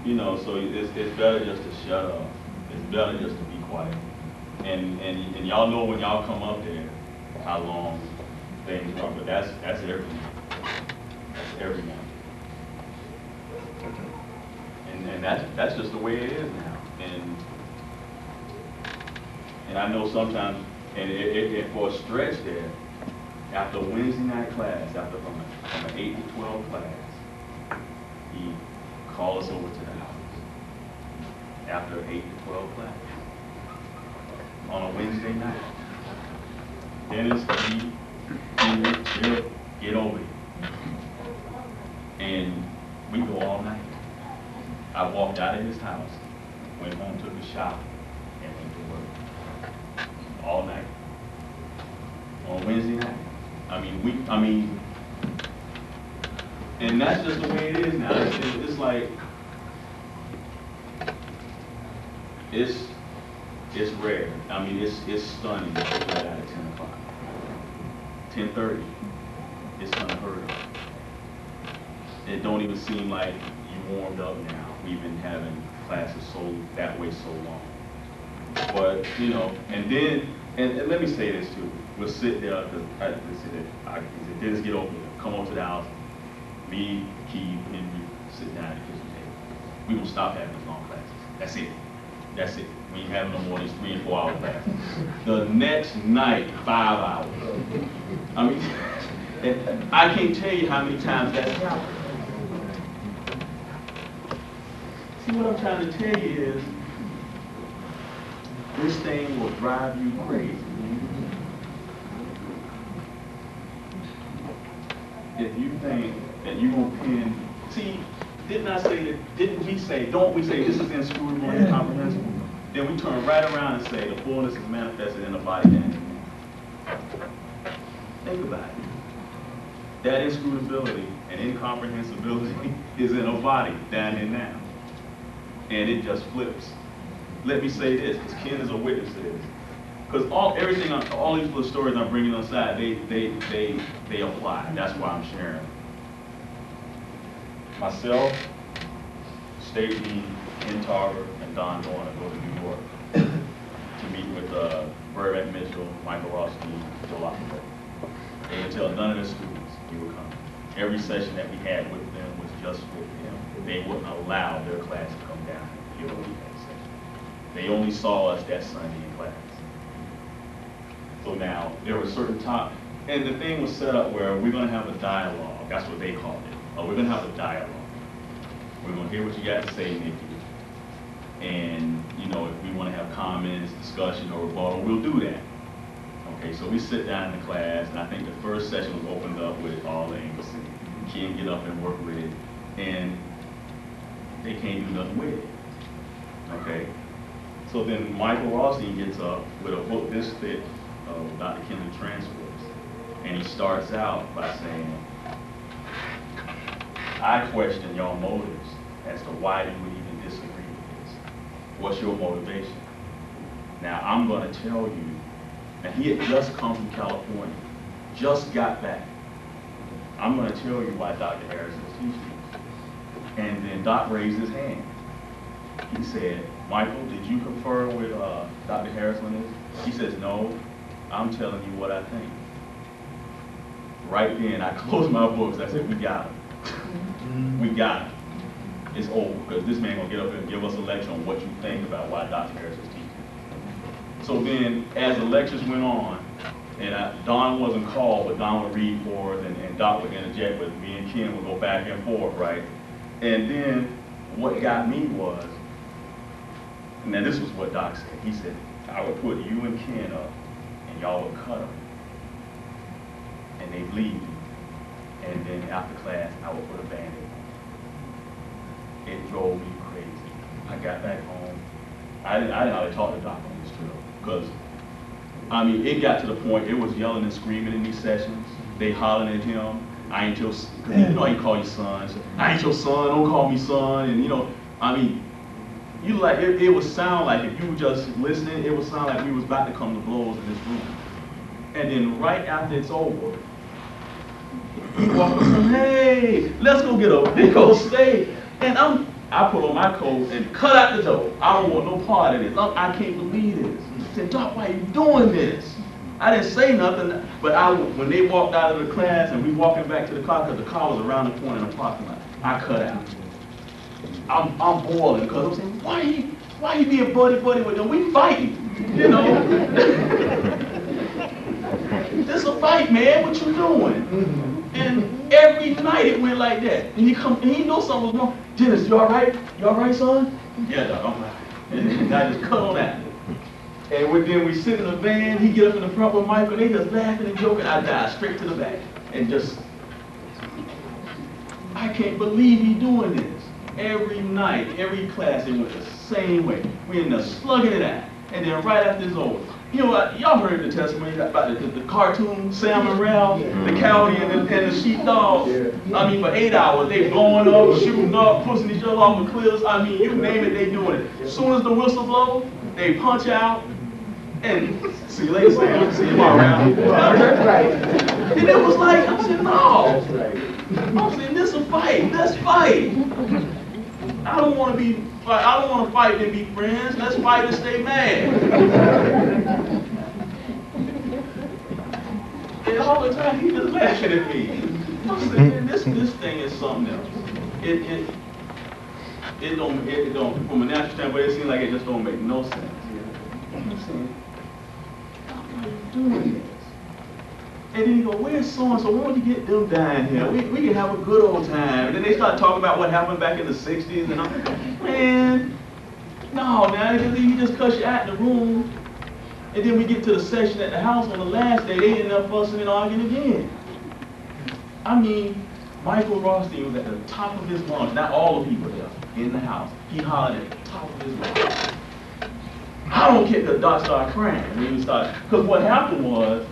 You know, so it's better just to shut up. It's better just to be quiet. And y'all know when y'all come up there how long things run, but that's every night. That's every night. And that's just the way it is now. And I know sometimes, and it for a stretch there, after Wednesday night class, from an 8 to 12 class, he called us over to the house after 8 to 12 class on a Wednesday night. Dennis, Steve, Henry, get over here. And we go all night. I walked out of his house, went home, took a shower, and went to work. All night. On Wednesday night. And that's just the way it is now. It's like, it's rare. I mean, it's stunning to get right out at 10 o'clock. 10:30, it's unheard of. It don't even seem like you warmed up now. We've been having classes that way so long. But, you know, and then, and let me say this too. We'll sit there, because Dennis get over here, come over to the house, me, Keith, Henry, sit down at the kitchen table. We will stop having these long classes. That's it. That's it. We ain't having no more of these 3 and 4 hour classes. The next night, 5 hours. I mean, and I can't tell you how many times that's happened. See, what I'm trying to tell you is, this thing will drive you crazy. If you think that you're going to pin, see, didn't we say, don't we say this is inscrutable and incomprehensible? Then we turn right around and say the fullness is manifested in the body down here. Think about it. That inscrutability and incomprehensibility is in a body down here now. And it just flips. Let me say this, because Ken is a witness to this. Because all these little stories I'm bringing on side, they apply. That's why I'm sharing. Myself, State Dean, Ken Tarver, and Don Dorn go to New York to meet with Burbank Mitchell, Michael Rothstein, Joe Lockenberg. They would tell none of the students he would come. Every session that we had with them was just with them. They wouldn't allow their class to come down and hear what we had to say. They only saw us that Sunday in class. So now, there were certain times, And the thing was set up where we're gonna have a dialogue, that's what they called it. We're gonna have a dialogue. We're gonna hear what you got to say, Nikki. And, you know, if we wanna have comments, discussion, or rebuttal, we'll do that. Okay, so we sit down in the class, and I think the first session was opened up with all the English. Ken get up and work with it, and they can't do nothing with it. Okay? So then Michael Rothstein gets up with a book this thick of Dr. Kendall transcripts, and he starts out by saying, I question your motives as to why you would even disagree with this. What's your motivation? Now, I'm going to tell you, and he had just come from California, just got back. I'm going to tell you why Dr. Harrison is teaching. And then Doc raised his hand. He said, Michael, did you confer with Dr. Harris on this? He says, no, I'm telling you what I think. Right then, I closed my books. I said, we got him. We got him. It's over, because this man gonna get up and give us a lecture on what you think about why Dr. Harris is teaching. So then, as the lectures went on, and Don wasn't called, but Don would read for us, and Doc would interject, but me and Ken would go back and forth, right? And then, what got me was, now this was what Doc said. He said, I would put you and Ken up, and y'all would cut them, and they'd leave you. And then after class, I would put a Band-Aid on. It drove me crazy. I got back home. I didn't know how to talk to Doc on this trip, because, I mean, it got to the point, it was yelling and screaming in these sessions. They hollering at him. I ain't your, cause you know he call you son. So, I ain't your son, don't call me son. And you know, I mean, you like, it would sound like, if you were just listening, it would sound like we was about to come to blows in this room. And then right after it's over, he walked up and said, hey, let's go get a big old steak. And I put on my coat and cut out the door. I don't want no part of this. I can't believe this. I said, Doc, why are you doing this? I didn't say nothing, but when they walked out of the class and we walking back to the car, because the car was around the corner in the parking lot, I cut out. I'm boiling, because I'm saying, why you being buddy with them? We fighting, you know? This a fight, man. What you doing? And every night it went like that. And he know something was wrong. Dennis, you all right? You all right, son? Yeah, Doc, I'm right. And I just cut on that. And then we sit in the van, he get up in the front with Michael, they just laughing and joking. I dive straight to the back. And just, I can't believe he doing this. Every night, every class, it went the same way. We in there slugging it out. And then right after it's over, you know what, y'all heard the testimony about the cartoon, Sam and Ralph, the coyote and the sheepdog. I mean, for 8 hours, they blowing up, shooting up, pushing each other off the cliffs. I mean, you name it, they doing it. As soon as the whistle blows, they punch out, and see you later, Sam. See you around. That's right. And it was like, I said, no. I'm saying, this a fight. Let's fight. I don't want to fight and be friends. Let's fight and stay mad. And all the time he just laughing at me. I'm saying, man, this thing is something else. It don't, from a natural standpoint, it seems like it just don't make no sense. I'm saying, how are you doing this? And then you go, where's so-and-so? Why don't you get them down here? We can have a good old time. And then they start talking about what happened back in the 60s. And I'm like, man, no, man. He just cuss you out in the room. And then we get to the session at the house on the last day. They end up fussing and arguing again. I mean, Michael Rothstein was at the top of his lungs. Not all the people there in the house. He hollered at the top of his lungs. I don't care the Doc started crying. Because what happened was,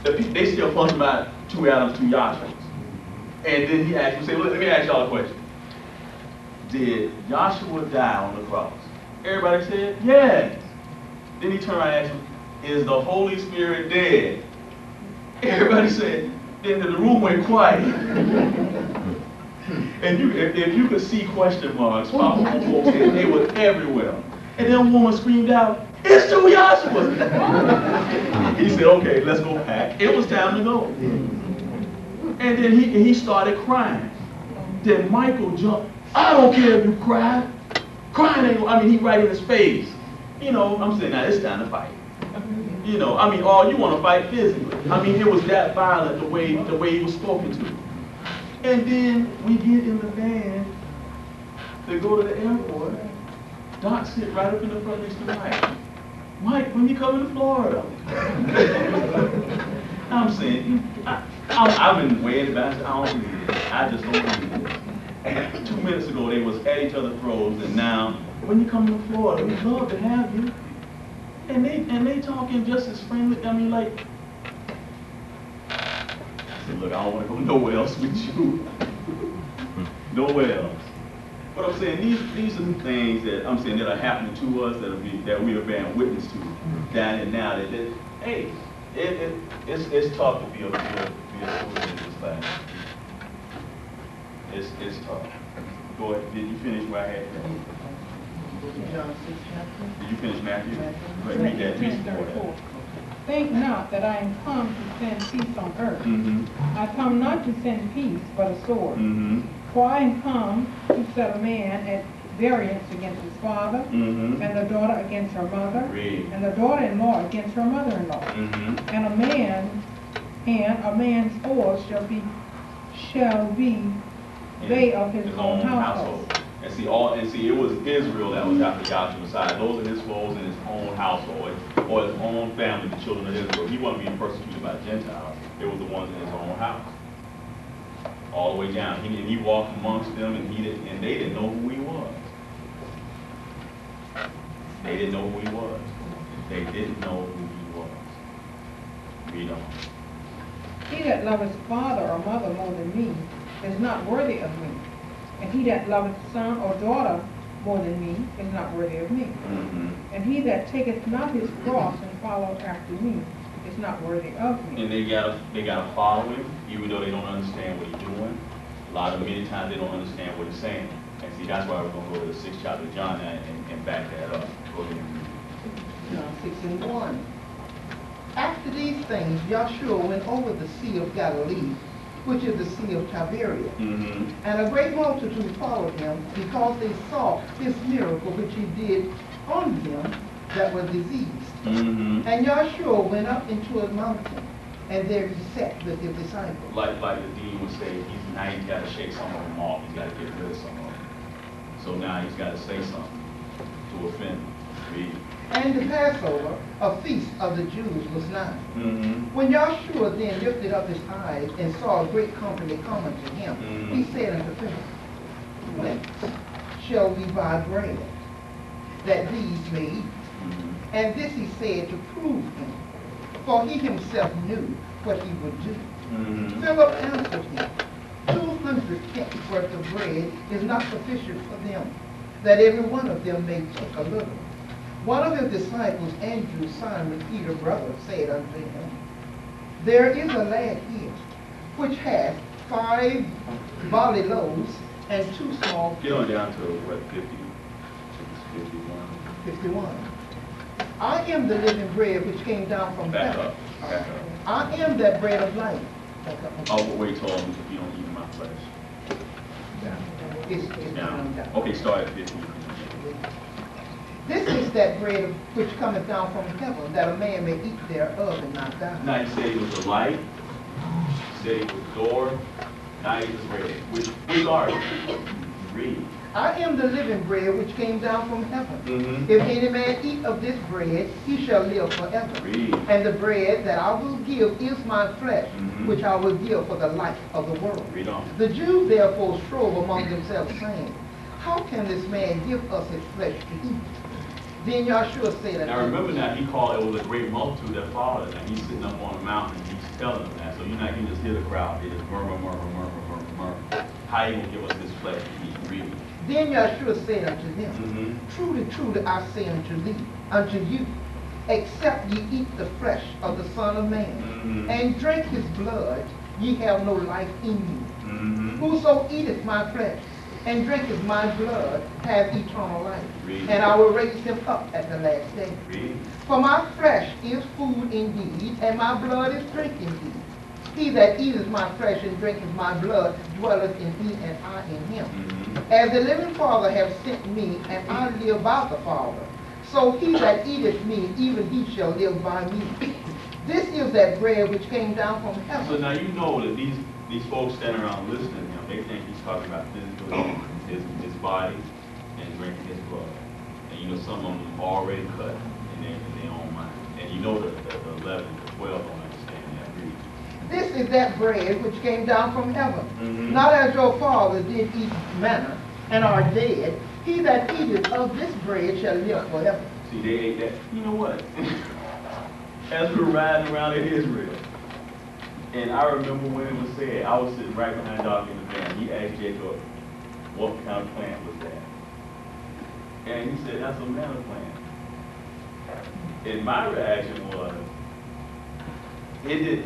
they still fussing about 2 Adams, 2 Yahshuas. And then he asked me, say, let me ask y'all a question. Did Yahshua die on the cross? Everybody said, yes. Then he turned around and asked him, is the Holy Spirit dead? Everybody said, then the room went quiet. And if you could see question marks, they were everywhere. And then a woman screamed out, it's 2 Yahshuas. He said, okay, let's go pack. It was time to go. And then he started crying. Then Michael jumped. I don't care if you cry. Crying ain't, he right in his face. You know, I'm saying, now it's time to fight. You know, I mean, or you want to fight physically. I mean, it was that violent the way he was spoken to. And then we get in the van to go to the airport. Doc sit right up in the front next to Mike. Mike, when you coming to Florida? I'm saying, I've been weighing it back. I don't believe it. I just don't believe it. 2 minutes ago, they was at each other's throats, and now, when you come to Florida, we'd love to have you. And they talking just as friendly. I mean, like, I said, look, I don't want to go nowhere else with you. Nowhere else. But I'm saying these are the things that I'm saying that are happening to us that we are bearing witness to down and now. That hey, it's tough to be a student in this class. It's tough. Go ahead. Did you finish where I had that? John 6 chapter. Did you finish Matthew? Go ahead, read that. Read before that. Think not that I am come to send peace on earth. Mm-hmm. I come not to send peace, but a sword. Mm-hmm. For I am come to set a man at variance against his father, Mm-hmm. and the daughter against her mother, Read. and the daughter-in-law against her mother-in-law. Mm-hmm. And a man's sword shall be they of his own household. And see, it was Israel that was after God's Messiah. Those are his foes in his own household, or his own family, the children of Israel. He wasn't being persecuted by Gentiles. It was the ones in his own house. All the way down. He walked amongst them, and they didn't know who he was. They didn't know who he was. They didn't know who he was. Read on. He that loveth father or mother more than me is not worthy of me. And he that loveth son or daughter more than me is not worthy of me. Mm-hmm. And he that taketh not his cross and followeth after me is not worthy of me. And they gotta follow him, even though they don't understand what he's doing. Many times they don't understand what he's saying. And see, that's why we're gonna go to the 6th chapter of John and back that up. Go ahead and read. John 6 and 1. After these things, Yahshua went over the Sea of Galilee, which is the Sea of Tiberias. Mm-hmm. And a great multitude followed him, because they saw his miracle which he did on them that were diseased. Mm-hmm. And Yahshua went up into a mountain, and there he sat with his disciples. Like the dean would say, now he's got to shake some of them off. He's got to get rid of some of them. So now he's got to say something to offend them. Read. And the Passover, a feast of the Jews, was nigh. Mm-hmm. When Yahshua then lifted up his eyes and saw a great company come unto him, he said unto them, Whence shall we buy bread, that these may eat? Mm-hmm. And this he said to prove him, for he himself knew what he would do. Mm-hmm. Philip answered him, 200 pence worth of bread is not sufficient for them, that every one of them may take a little. One of his disciples, Andrew, Simon Peter's brother, said unto him, There is a lad here, which hath 5 barley loaves and 2 small Get on down to what, 50? 51. 51. I am the living bread which came down from Back heaven. up. Back up. I am that bread of life. Back up. Oh, but wait till if you don't eat my flesh. It's Down. down. Okay, start at 50. This is that bread which cometh down from heaven, that a man may eat thereof and not die. Now he said it was a light. He said it was door. Now he's the bread. Which are you? Read. I am the living bread which came down from heaven. Mm-hmm. If any man eat of this bread, he shall live forever. Read. And the bread that I will give is my flesh, Mhm. which I will give for the life of the world. Read on. The Jews therefore strove among themselves, saying, How can this man give us his flesh to eat? Then Yahshua said unto Now them, remember now, he called, it was a great multitude that followed him, and he's sitting up on a mountain, and he's telling them that. So you can just hear the crowd, they just murmur, murmur, murmur, murmur, murmur. How you gonna give us this flesh to eat? Read. Then Yahshua said unto them, Mm-hmm. Truly, truly, I say unto you, except ye eat the flesh of the Son of Man, Mhm. and drink his blood, ye have no life in you. Mm-hmm. Whoso eateth my flesh, and drinketh my blood, hath eternal life, Read. and I will raise him up at the last day. Read. For my flesh is food indeed, and my blood is drink indeed. He that eateth my flesh and drinketh my blood dwelleth in me, and I in him. Mm-hmm. As the living Father hath sent me, and I live by the Father, So he that eateth me, even he shall live by me. This is that bread which came down from So heaven. now you know that these folks standing around listening to him, they think he's talking about physically his body and drinking his blood. And you know some of them already cut in their own mind. And you know the 11 to 12 don't understand that read. This is that bread which came down from heaven. Mhm. Not as your father did eat manna and are dead. He that eateth of this bread shall live forever. See, they ate that. You know what? As we were riding around in Israel, and I remember when it was said, I was sitting right behind Doc in the van. He asked Jacob, what kind of plant was that? And he said, that's a manna plant. And my reaction was,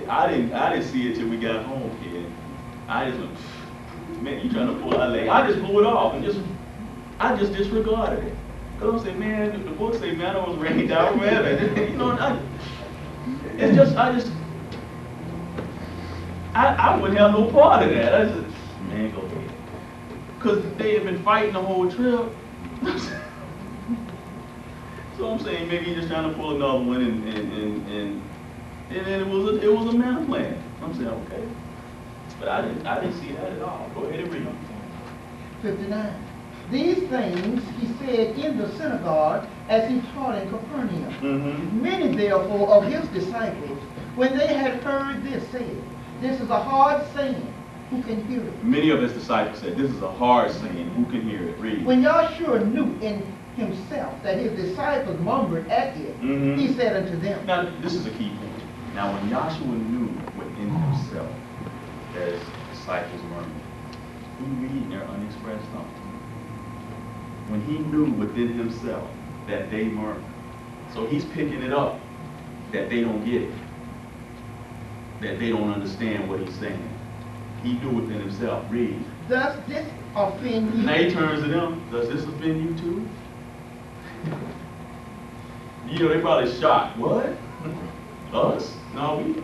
I didn't see it till we got home, kid. I just went, man, you trying to pull our leg. I just blew it off and I just disregarded it. Because I'm saying, man, the book say manna was rained down from heaven. You know, I wouldn't have no part of that. I just, man, go ahead. Because they had been fighting the whole trip. So I'm saying maybe he's just trying to pull another one and it was a manna plant. I'm saying, okay. But I didn't see that at all. Go ahead and read. 59. These things he said in the synagogue as he taught in Capernaum. Mm-hmm. Many therefore of his disciples, when they had heard this, said, this is a hard saying, who can hear it? Many of his disciples said, this is a hard saying, who can hear it? Read. When Yahshua knew in himself that his disciples murmured at it, Mhm. he said unto them, Now, this is a key point. Now, when Joshua knew within himself that his disciples murmured, who reading their unexpressed thoughts? When he knew within himself that they murmured. So he's picking it up that they don't get it, that they don't understand what he's saying. He knew within himself. Read. does this offend you? Now he turns to them. Does this offend you too? You know, they probably shocked. What? Us? No, you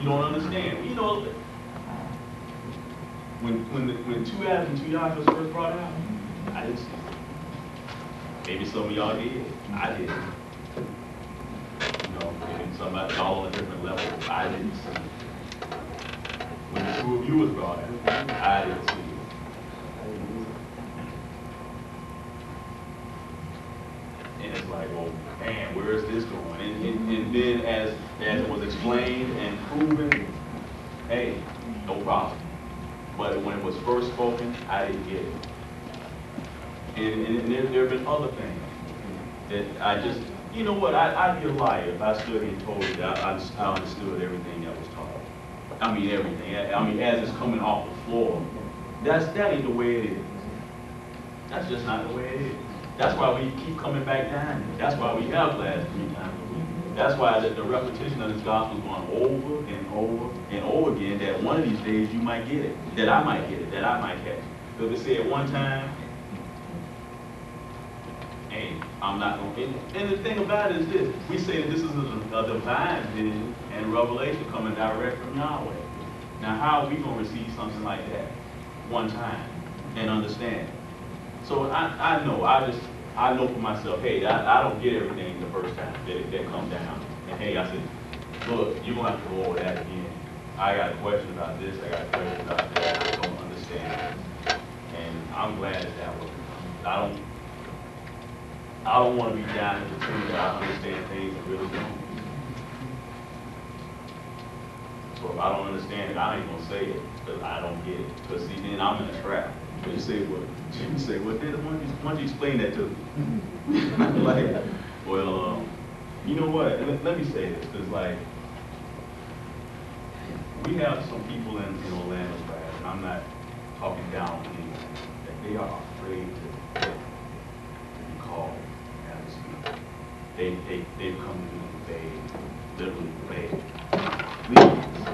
don't understand. You know, when two Adams and two Yahushua first brought out, I didn't see it. Maybe some of y'all did. I didn't. You know, maybe somebody y'all on a different level. I didn't see it. When the two of you was brought out, I didn't see it. And it's like, oh man, where is this going? And then as it was explained and proven, hey, no problem. But when it was first spoken, I didn't get it. And there have been other things that I just, you know what, I'd be a liar if I stood here and told you that I understood everything that was taught. I mean everything. I mean as it's coming off the floor. That ain't the way it is. That's just not the way it is. That's why we keep coming back down. That's why we have class 3 times a week. That's why the repetition of this gospel is going over and over and over again, that one of these days you might get it, that I might get it, that I might catch it. Because they say at one time, hey, I'm not going to. And the thing about it is this, we say that this is a divine vision and revelation coming direct from Yahweh. Now how are we going to receive something like that one time and understand it? So I know for myself, hey, I don't get everything the first time that come down. And hey, I said, look, you're going to have to go over that again. I got a question about this, I got a question about that, I don't understand. And I'm glad that was. I don't want to be down in the tune that I understand things and really don't. So if I don't understand it, I ain't going to say it, because I don't get it. Because see, then I'm in a trap. But you say, well, why don't you explain that to me? I'm like, well, you know what, let me say this, because like, we have some people in Orlando, and I'm not talking down on anyone, that they are afraid to be called and to speak. They've come to me and beg, literally beg, please,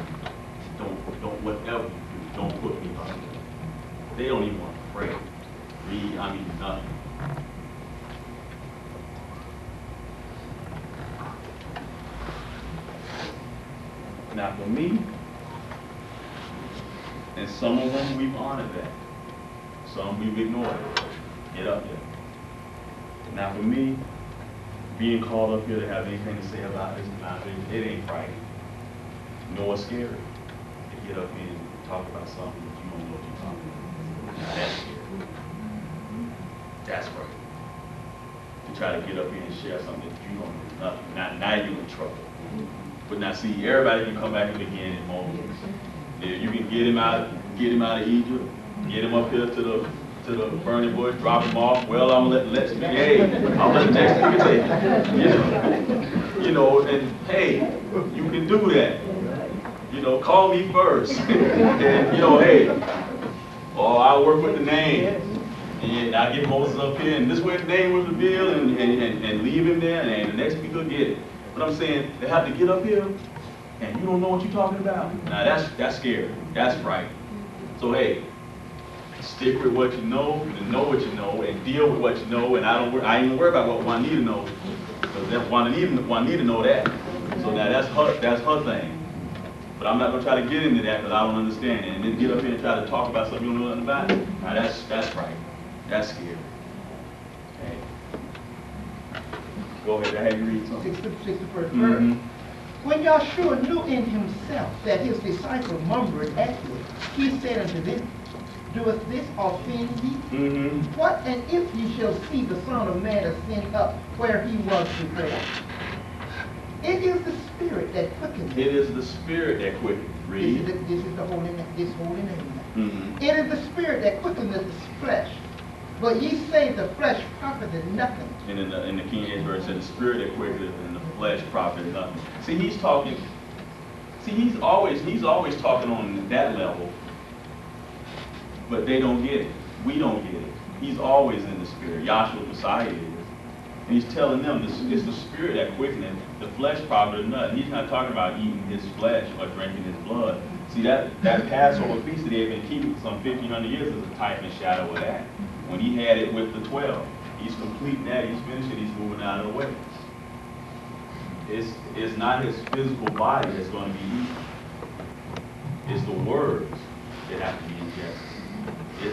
don't whatever you do, don't put me under. They don't even want to pray, read, I mean nothing. Now for me, and some of them we've honored that. Some we've ignored it. Get up there. Now for me, being called up here to have anything to say about this matter, it ain't frightening, nor scary. To get up here and talk about something that you don't know what you're talking about. Now that's scary. That's right. To try to get up here and share something that you don't know nothing. Now you're in trouble. But now see, everybody can come back and begin in moments. Yeah, you can get him out of Egypt, get him up here to the burning bush, drop him off. Well, I'm gonna let the next speaker take it. You know, and hey, you can do that. You know, call me first. And you know, hey, I'll work with the name. And I get Moses up here, and this way the name was revealed, and leave him there, and the next speaker get it. But I'm saying, they have to get up here, and you don't know what you're talking about. Now that's scary. That's right. So hey, stick with what you know, and know what you know, and deal with what you know. And I ain't even worry about what Juanita knows, because Juanita know that. So now that's her thing. But I'm not gonna try to get into that because I don't understand it. And then get up here and try to talk about something you don't know nothing about. Now that's right. That's scary. Okay. Go ahead. I had you read something. 61st verse. When Yahshua knew in himself that his disciples murmured at him, he said unto them, Doeth this offend ye? What and if ye shall see the Son of Man ascend up where he was before? It is the Spirit that quickens. It is the Spirit that quickens. Read. This is the holy name. It is the Spirit that quickeneth the flesh. But ye say the flesh profiteth nothing. And in the King James verse, it said the Spirit that quickeneth and the flesh profiteth nothing. See, he's talking. See, he's always talking on that level. But they don't get it. We don't get it. He's always in the Spirit. Yahshua Messiah is. And he's telling them it's the Spirit that quickeneth, the flesh profiteth nothing. He's not talking about eating his flesh or drinking his blood. See, that Passover feast that they've been keeping for some 1,500 years is a type and shadow of that. When he had it with the 12, he's completing that, he's finishing, he's moving out of the way. It's not his physical body that's going to be eaten. It's the words that have to be ingested.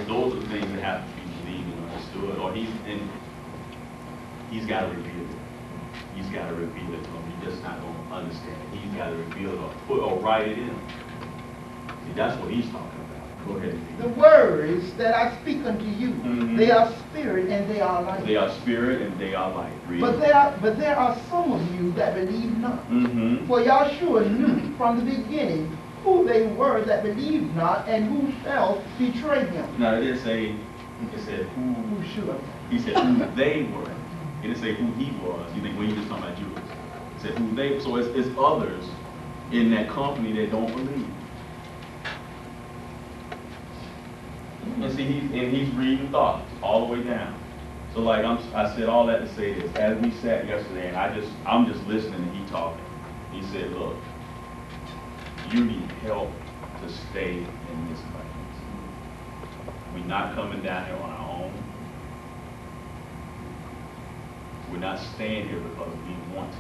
Those are the things that have to be believed and understood. Or he's got to reveal it. He's got to reveal it to them. He's just not going to understand it. He's got to reveal it or write it in. See, that's what he's talking about. Go ahead. The words that I speak unto you, they are spirit and they are life. They are spirit and they are life. Read. But there are some of you that believe not. For Yahshua knew from the beginning who they were that believed not and who shall betray him. Now it didn't say, it said Who should? he said who they were. It didn't say who he was. You think, well, he just talking about Jews. It said who they, so it's others in that company that don't believe. And see, he's reading thoughts all the way down. So like I said all that to say this. As we sat yesterday, and I'm just listening and he talking. He said, look, you need help to stay in this place. We're not coming down here on our own. We're not staying here because we want to,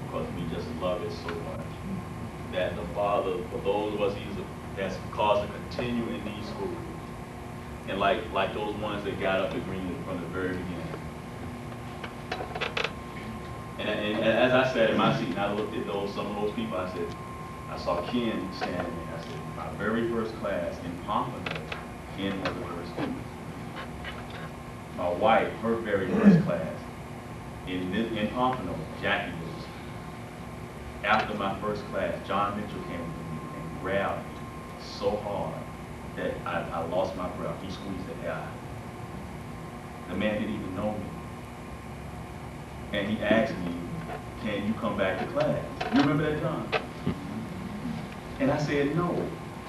because we just love it so much. That the Father, for those of us, has caused to continue in these schools. And like those ones that got up agreeing from the very beginning. And as I sat in my seat and I looked at some of those people, I said, I saw Ken standing there. I said, my very first class in Pompano, Ken was the first student. My wife, her very first class in Pompano, Jackie was. After my first class, John Mitchell came to me and grabbed me so hard that I lost my breath. He squeezed the air out. The man didn't even know me. And he asked me, can you come back to class? You remember that, John? And I said no,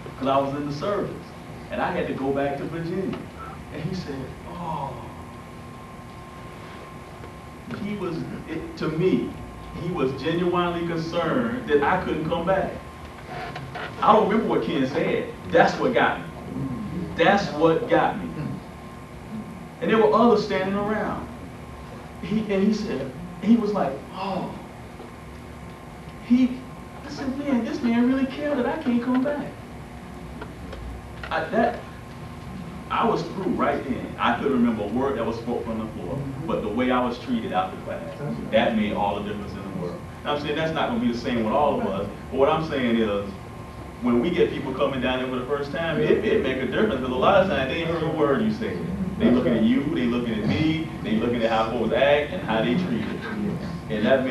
because I was in the service. And I had to go back to Virginia. And he said, oh. To me, he was genuinely concerned that I couldn't come back. I don't remember what Ken said. That's what got me. That's what got me. And there were others standing around. He said, he was like, oh. I said, man, this man really cared that I can't come back. I was through right then. I couldn't remember a word that was spoke from the floor, but the way I was treated after class, that made all the difference in the world. Now, I'm saying that's not going to be the same with all of us, but what I'm saying is, when we get people coming down there for the first time, it make a difference, because a lot of times they ain't heard a word you say. They looking at you, they looking at me, they looking at how folks act and how they treat it. And that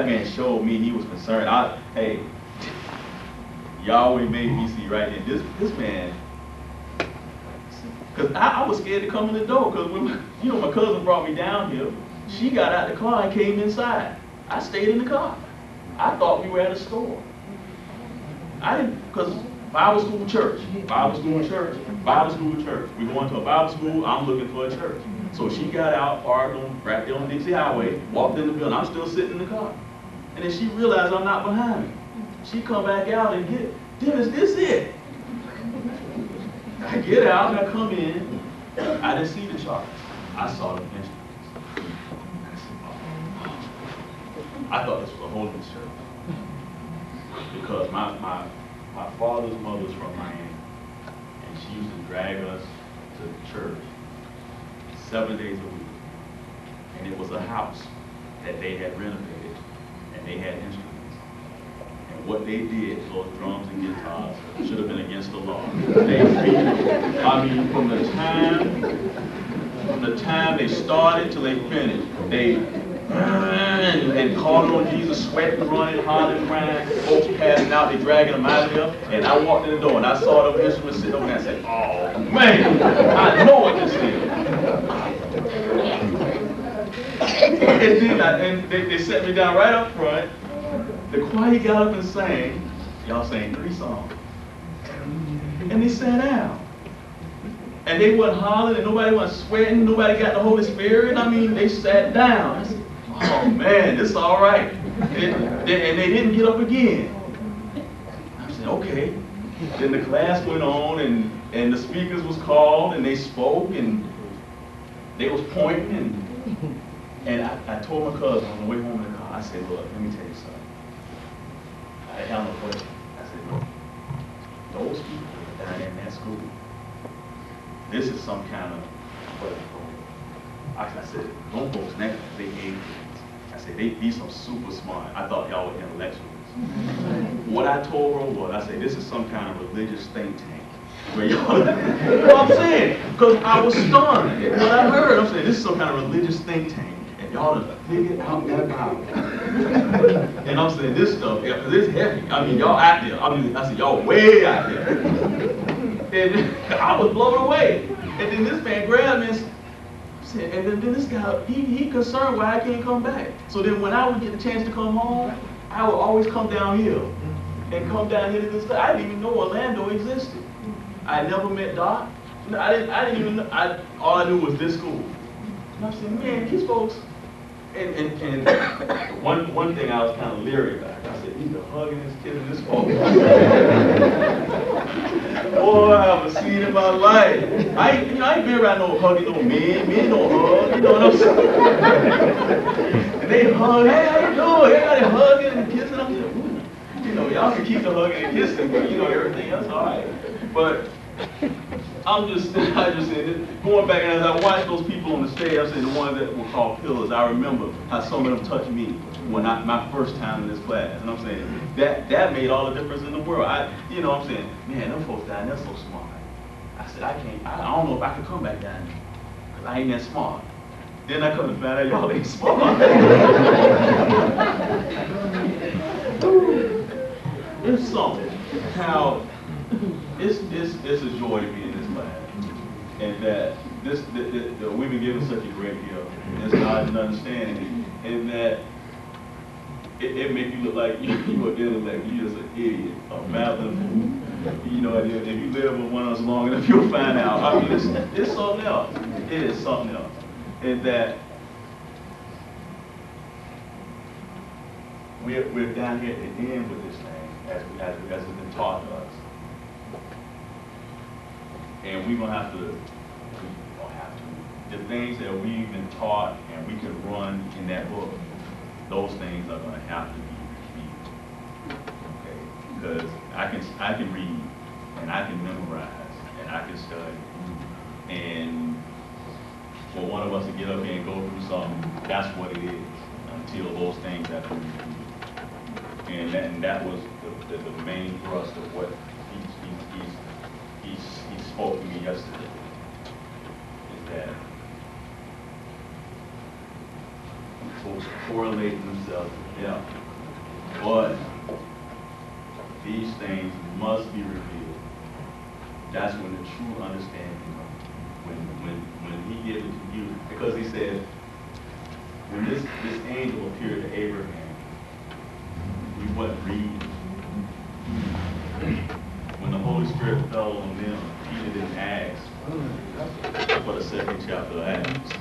man showed me he was concerned. Hey, Yahweh made me see right then, this man, because I was scared to come in the door, because when my cousin brought me down here, she got out the car and came inside. I stayed in the car. I thought we were at a store. I didn't, because Bible school church. We going to a Bible school, I'm looking for a church. So she got out, parked right there on Dixie Highway, walked in the building, I'm still sitting in the car. And then she realized I'm not behind me. She come back out and get, is this it? I get out and I come in, I didn't see the charts. I saw the instruments. I thought this was a holiness church. Because my father's mother was from Miami, and she used to drag us to church 7 days a week. And it was a house that they had renovated, and they had instruments. And what they did, those drums and guitars, should have been against the law. From the time they started till they finished, they and calling on Jesus, sweating, running, hollering, crying, folks passing out, they dragging them out of there. And I walked in the door and I saw them instruments sitting over there and I said, oh man, I know what this is. And then they set me down right up front. The choir got up and sang. Y'all sang 3 songs. And they sat down. And they wasn't hollering and nobody wasn't sweating, nobody got the Holy Spirit. I mean, they sat down. Oh man, this is all right. And they didn't get up again. I said, okay. Then the class went on and the speakers was called and they spoke and they was pointing and I told my cousin on the way home in the car, I said, look, let me tell you something. I didn't have no question. I said, look, those people down there in that school, this is some kind of, I said, don't folks next, they gave I said, they be some super smart. I thought y'all were intellectuals. What I told her was, I said, this is some kind of religious think tank. Where y'all, you know what I'm saying? Because I was stunned. When I heard, I'm saying, this is some kind of religious think tank. And y'all have figured out that Bible. And I'm saying, this stuff, because it's heavy. I mean, y'all out there. I said, y'all way out there. And I was blown away. And then this man grabbed me and said, and then this guy, he concerned why I can't come back. So then when I would get the chance to come home, I would always come down here. And come down here to this place. I didn't even know Orlando existed. I never met Doc. I didn't even know, all I knew was this school. And I said, man, these folks, and one thing I was kind of leery about, I said, he's been hugging this kid in this folk. Boy, I've seen in my life. I ain't been around no hugging no men don't hug, you know what I'm saying? And they hug, hey, how you doing? Everybody hugging and kissing. I'm like, you know, y'all can keep the hugging and kissing, but you know, everything else, all right. But I just said, going back, and as I watched those people on the stage, I said the ones that were called pillars, I remember how some of them touched me when my first time in this class. And I'm saying, that made all the difference in the world. You know what I'm saying, man, them folks down there so smart. I said, I don't know if I could come back down there, because I ain't that smart. Then I come to find out y'all ain't smart. It's something, how it's a joy to be in this class, and that we've been given such a great gift, this knowledge and understanding, and that it makes you look like you are intellect, you're just an idiot, a babbling fool. You know, if you live with one of us long enough, you'll find out. I mean, it's something else. It is something else, and that we're down here at the end with this thing, as it's been taught to us. And we're going to have to, the things that we've been taught and we can run in that book, those things are going to have to be repeated. Okay? Because I can read and I can memorize and I can study. of us to get up here and go through something, that's what it is, until those things have been reviewed. And that was the main thrust of what he spoke to me yesterday, is that folks correlating themselves with death, but these things must be revealed. That's when the true understanding comes. When he gives it to you, because he said, when this angel appeared to Abraham, we wasn't reading. When the Holy Spirit fell on them, Peter didn't ask for the second chapter of Acts.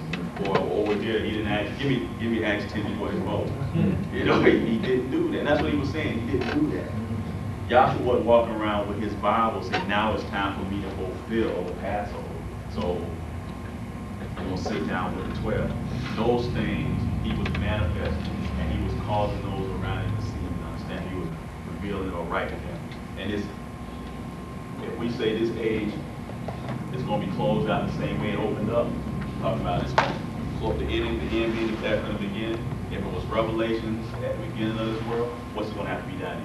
Or over here, he didn't ask, give me Acts 10:24. You know, he didn't do that. And that's what he was saying, he didn't do that. Joshua wasn't walking around with his Bible saying, now it's time for me to fulfill the Passover. So I'm going to sit down with the 12. Those things he was manifesting, and he was causing those around him to see and understand. He was revealing or writing them. And if we say this age is going to be closed out the same way it opened up, talking about it's going to close the end being exactly from the beginning. If it was Revelations at the beginning of this world, what's going to have to be done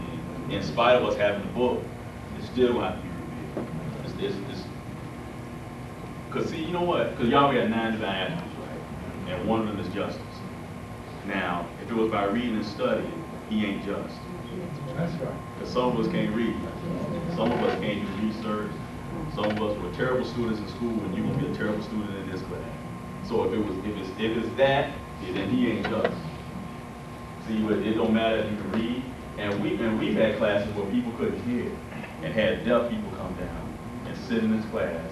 in spite of us having the book, it's still going to have to be revealed. Because see, you know what? Because Yahweh had 9 divine attributes, right? And one of them is justice. Now, if it was by reading and studying, he ain't just. That's right. Because some of us can't read. Some of us can't do research. Some of us were terrible students in school, and you're going to be a terrible student in this class. So if it's that, then he ain't just. See, it don't matter if you can read. And we've had classes where people couldn't hear, and had deaf people come down and sit in this class,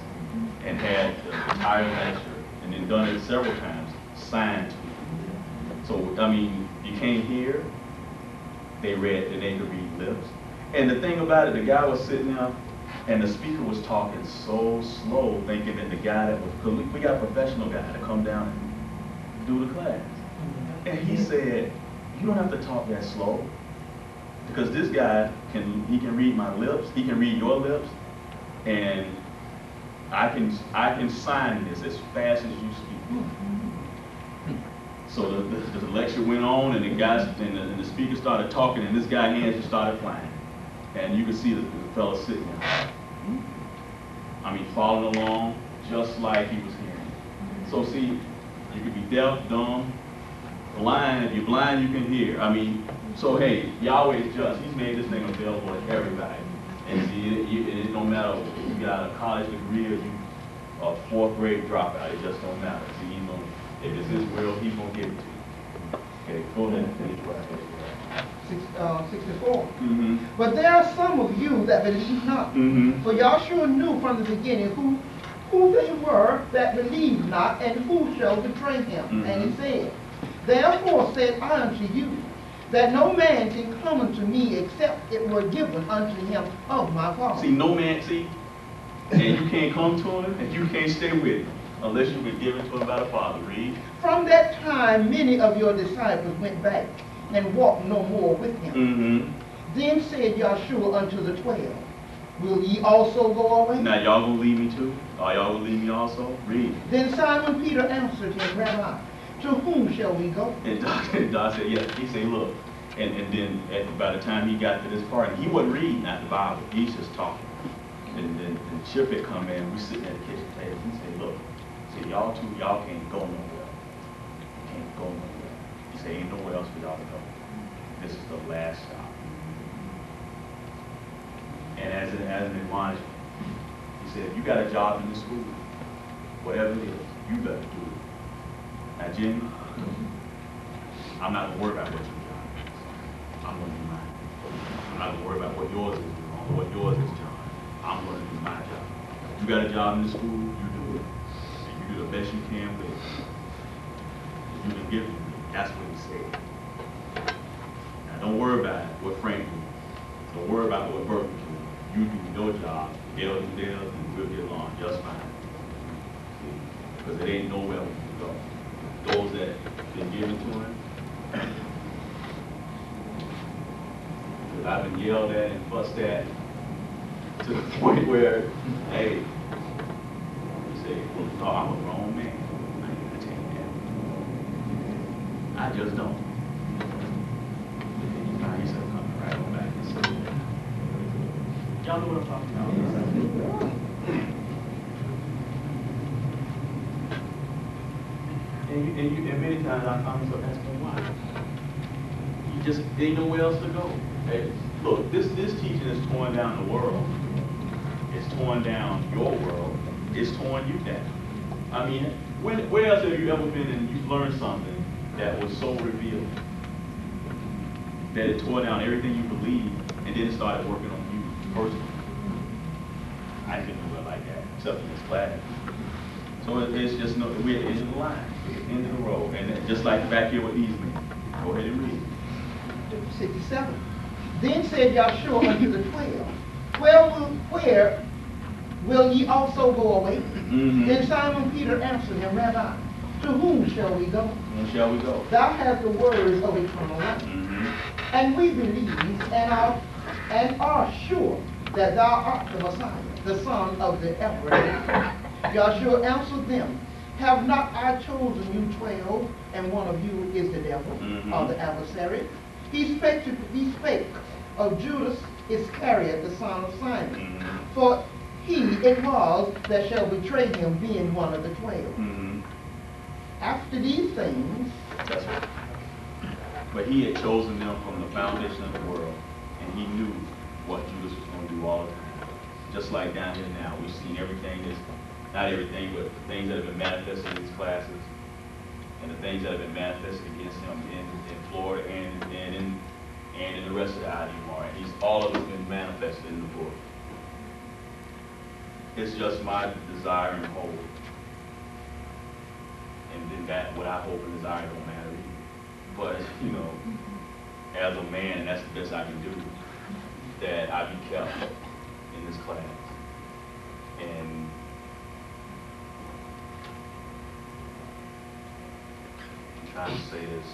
and had the entire lecture, and then done it several times, signed to it. So, I mean, you can't hear, they read, and they could read lips. And the thing about it, the guy was sitting there, and the speaker was talking so slow, thinking that the guy that was, because we got a professional guy to come down and do the class. And he said, you don't have to talk that slow, because this guy he can read my lips, he can read your lips, and I can sign this as fast as you speak. So the lecture went on, and the speaker started talking, and this guy's hands just started flying, and you could see the fellow sitting there. I mean, following along just like he was hearing. So see, you could be deaf, dumb, blind. If you're blind, you can hear. I mean, so hey, Yahweh is just. He's made this thing available to everybody. And see, it don't matter if you got a college degree or you a 4th grade dropout. It just don't matter. See, if it's his will, he's gonna give it to you. Okay, go ahead and finish what I said. 64. Mm-hmm. But there are some of you that believe not. Mm-hmm. For Yahshua knew from the beginning who they were that believed not, and who shall betray him. Mm-hmm. And he said, therefore said I unto you, that no man can come unto me except it were given unto him of my Father. See, no man, and you can't come to him, and you can't stay with him, unless you've been given to him by the Father. Read. From that time many of your disciples went back, and walked no more with him. Mm-hmm. Then said Yahshua unto the 12, will ye also go away? Now y'all gonna leave me too? Are y'all gonna leave me also? Read. Then Simon Peter answered him, Rabbi, to whom shall we go? And Doc said, yeah. He said, look. And then by the time he got to this part, he wasn't reading out the Bible. He's just talking. And then Chip had come in. We sitting at the kitchen table. He said, look. He said, y'all can't go nowhere. You can't go nowhere. He said, ain't nowhere else for y'all to go. This is the last stop. And as an admonishment, he said, if you got a job in this school, whatever it is, you better do it. Now, Jimmy, I'm not going to worry about what your job is. I'm going to do mine. I'm not going to worry about what yours is, or what yours is, John. I'm going to do my job. You got a job in the school, you do it. And you do the best you can with it. You can give it to me. That's what he said. Now, don't worry about what Frank did. Don't worry about what Burke did. You do your job, they'll do theirs, and we'll get along just fine. Because it ain't nowhere we can go. Those that been given to him, I've been yelled at and fussed at to the point where, hey, you say, well, no, I'm a grown man. I ain't gonna take it. just don't. Nah, he said coming right on back. Y'all know what I'm talking about? And many times I found myself asking why. You just ain't nowhere else to go. Hey, look, this teaching is torn down the world. It's torn down your world. It's torn you down. I mean, where else have you ever been and you've learned something that was so revealing that it tore down everything you believed and then it started working on you personally? I didn't do it like that, except in this class. So it's just no, we're at the end of the line, we're at the end of the road, and just like back here with these men. Go ahead and read. 67. Then said Yahshua unto the 12, where will ye also go away? Then Simon Peter answered him, Rabbi, to whom shall we go? Where shall we go? Thou hast the words of eternal life. And we believe and are sure that thou art the Messiah, the Son of the everlasting. Yahshua answered them, have not I chosen you 12, and one of you is the devil, or the adversary? He spake of Judas Iscariot, the son of Simon. For he it was that shall betray him, being one of the 12. After these things, That's right. But he had chosen them from the foundation of the world, and he knew what Judas was going to do all the time. Just like down here now, we've seen everything that's, not everything, but the things that have been manifested in these classes, and the things that have been manifested against him in Florida and in the rest of the IDMR. And all of it's been manifested in the book. It's just my desire and hope. And then that, what I hope and desire don't matter either. But, you know, as a man, that's the best I can do, that I be kept in this class. And I'm trying to say this,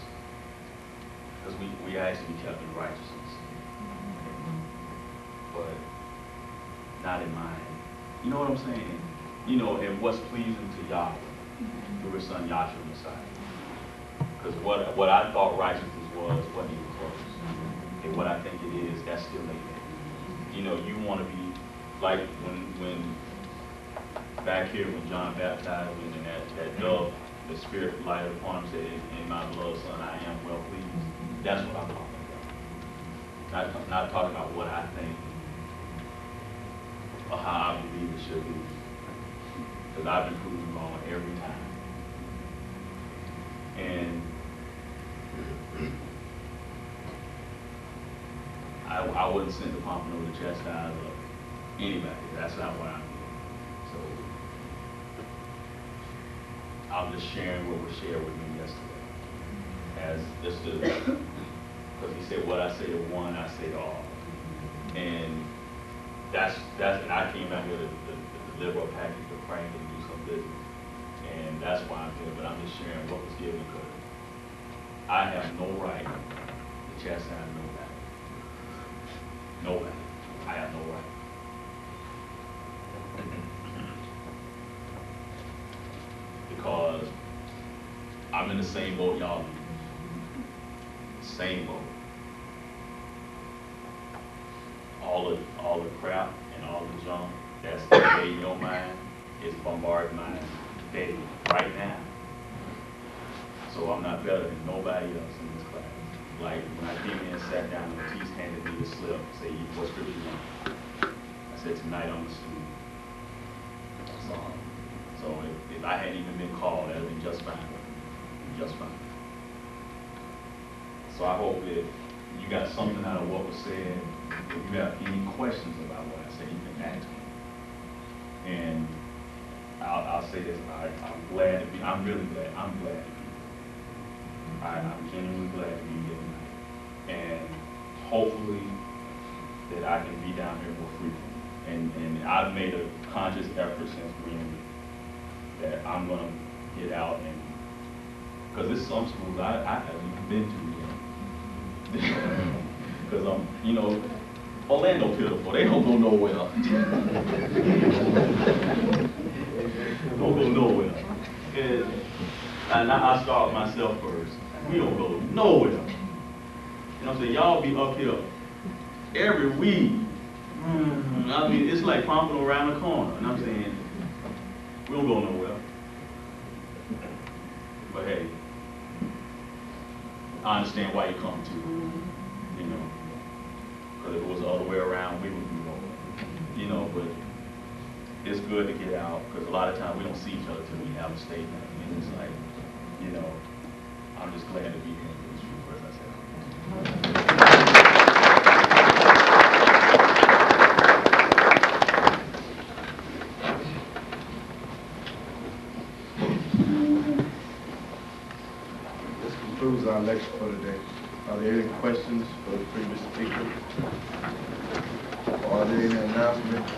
because we ask to be kept in righteousness, but not in mind. You know what I'm saying? You know, and what's pleasing to Yahweh through his son Yahshua Messiah. Because what I thought righteousness was wasn't even close. And what I think it is, that's still ain't it. You know, you want to be like when back here when John baptized and that dove, the Spirit lighted upon him, said, "In my beloved Son, I am well pleased." That's what I'm talking about. Not talking about what I think or how I believe it should be. Because I've been proven wrong every time. And I wouldn't send the pompano to chastise anybody. That's not what I'm doing. So I'm just sharing what was shared with me yesterday. As just because he said, what I say to one, I say to all. And that's and I came out here to deliver a package to Frank and do some business. And that's why I'm here, but I'm just sharing what was given because I have no right to chastise nobody. Nobody. I have no right. Because I'm in the same boat y'all in. Same boat. All the crap and all the junk that's invading your mind is bombarding mine daily, right now. So I'm not better than nobody else in this class. Like when I came in and sat down, and Matisse handed me the slip, say, what scripture you want? I said, tonight on the student. So if I hadn't even been called, that would have been just fine. Just fine. So I hope that you got something out of what was said. If you have any questions about what I said, you can ask me. And I'll say this, I'm glad to be, I'm really glad, I'm glad to be here. I'm genuinely glad to be here tonight. And hopefully that I can be down here more frequently. And I've made a conscious effort since Greenwood that I'm gonna get out and, because there's some schools I haven't even been to yet. Because I'm, you know, Orlando pitiful, they don't go nowhere. Don't go nowhere. And I start with myself first. We don't go nowhere. You know what I'm saying? Y'all be up here every week. I mean, it's like pumping around the corner. And I'm saying, we don't go nowhere. But hey, I understand why you come to, you know. Because if it was the other way around, we would be nowhere. You know, but it's good to get out, because a lot of times we don't see each other till we have a statement. And it's like, you know, I'm just glad to be here for these few words I said. This concludes our lecture for today. Are there any questions for the previous speaker? Or are there any announcements?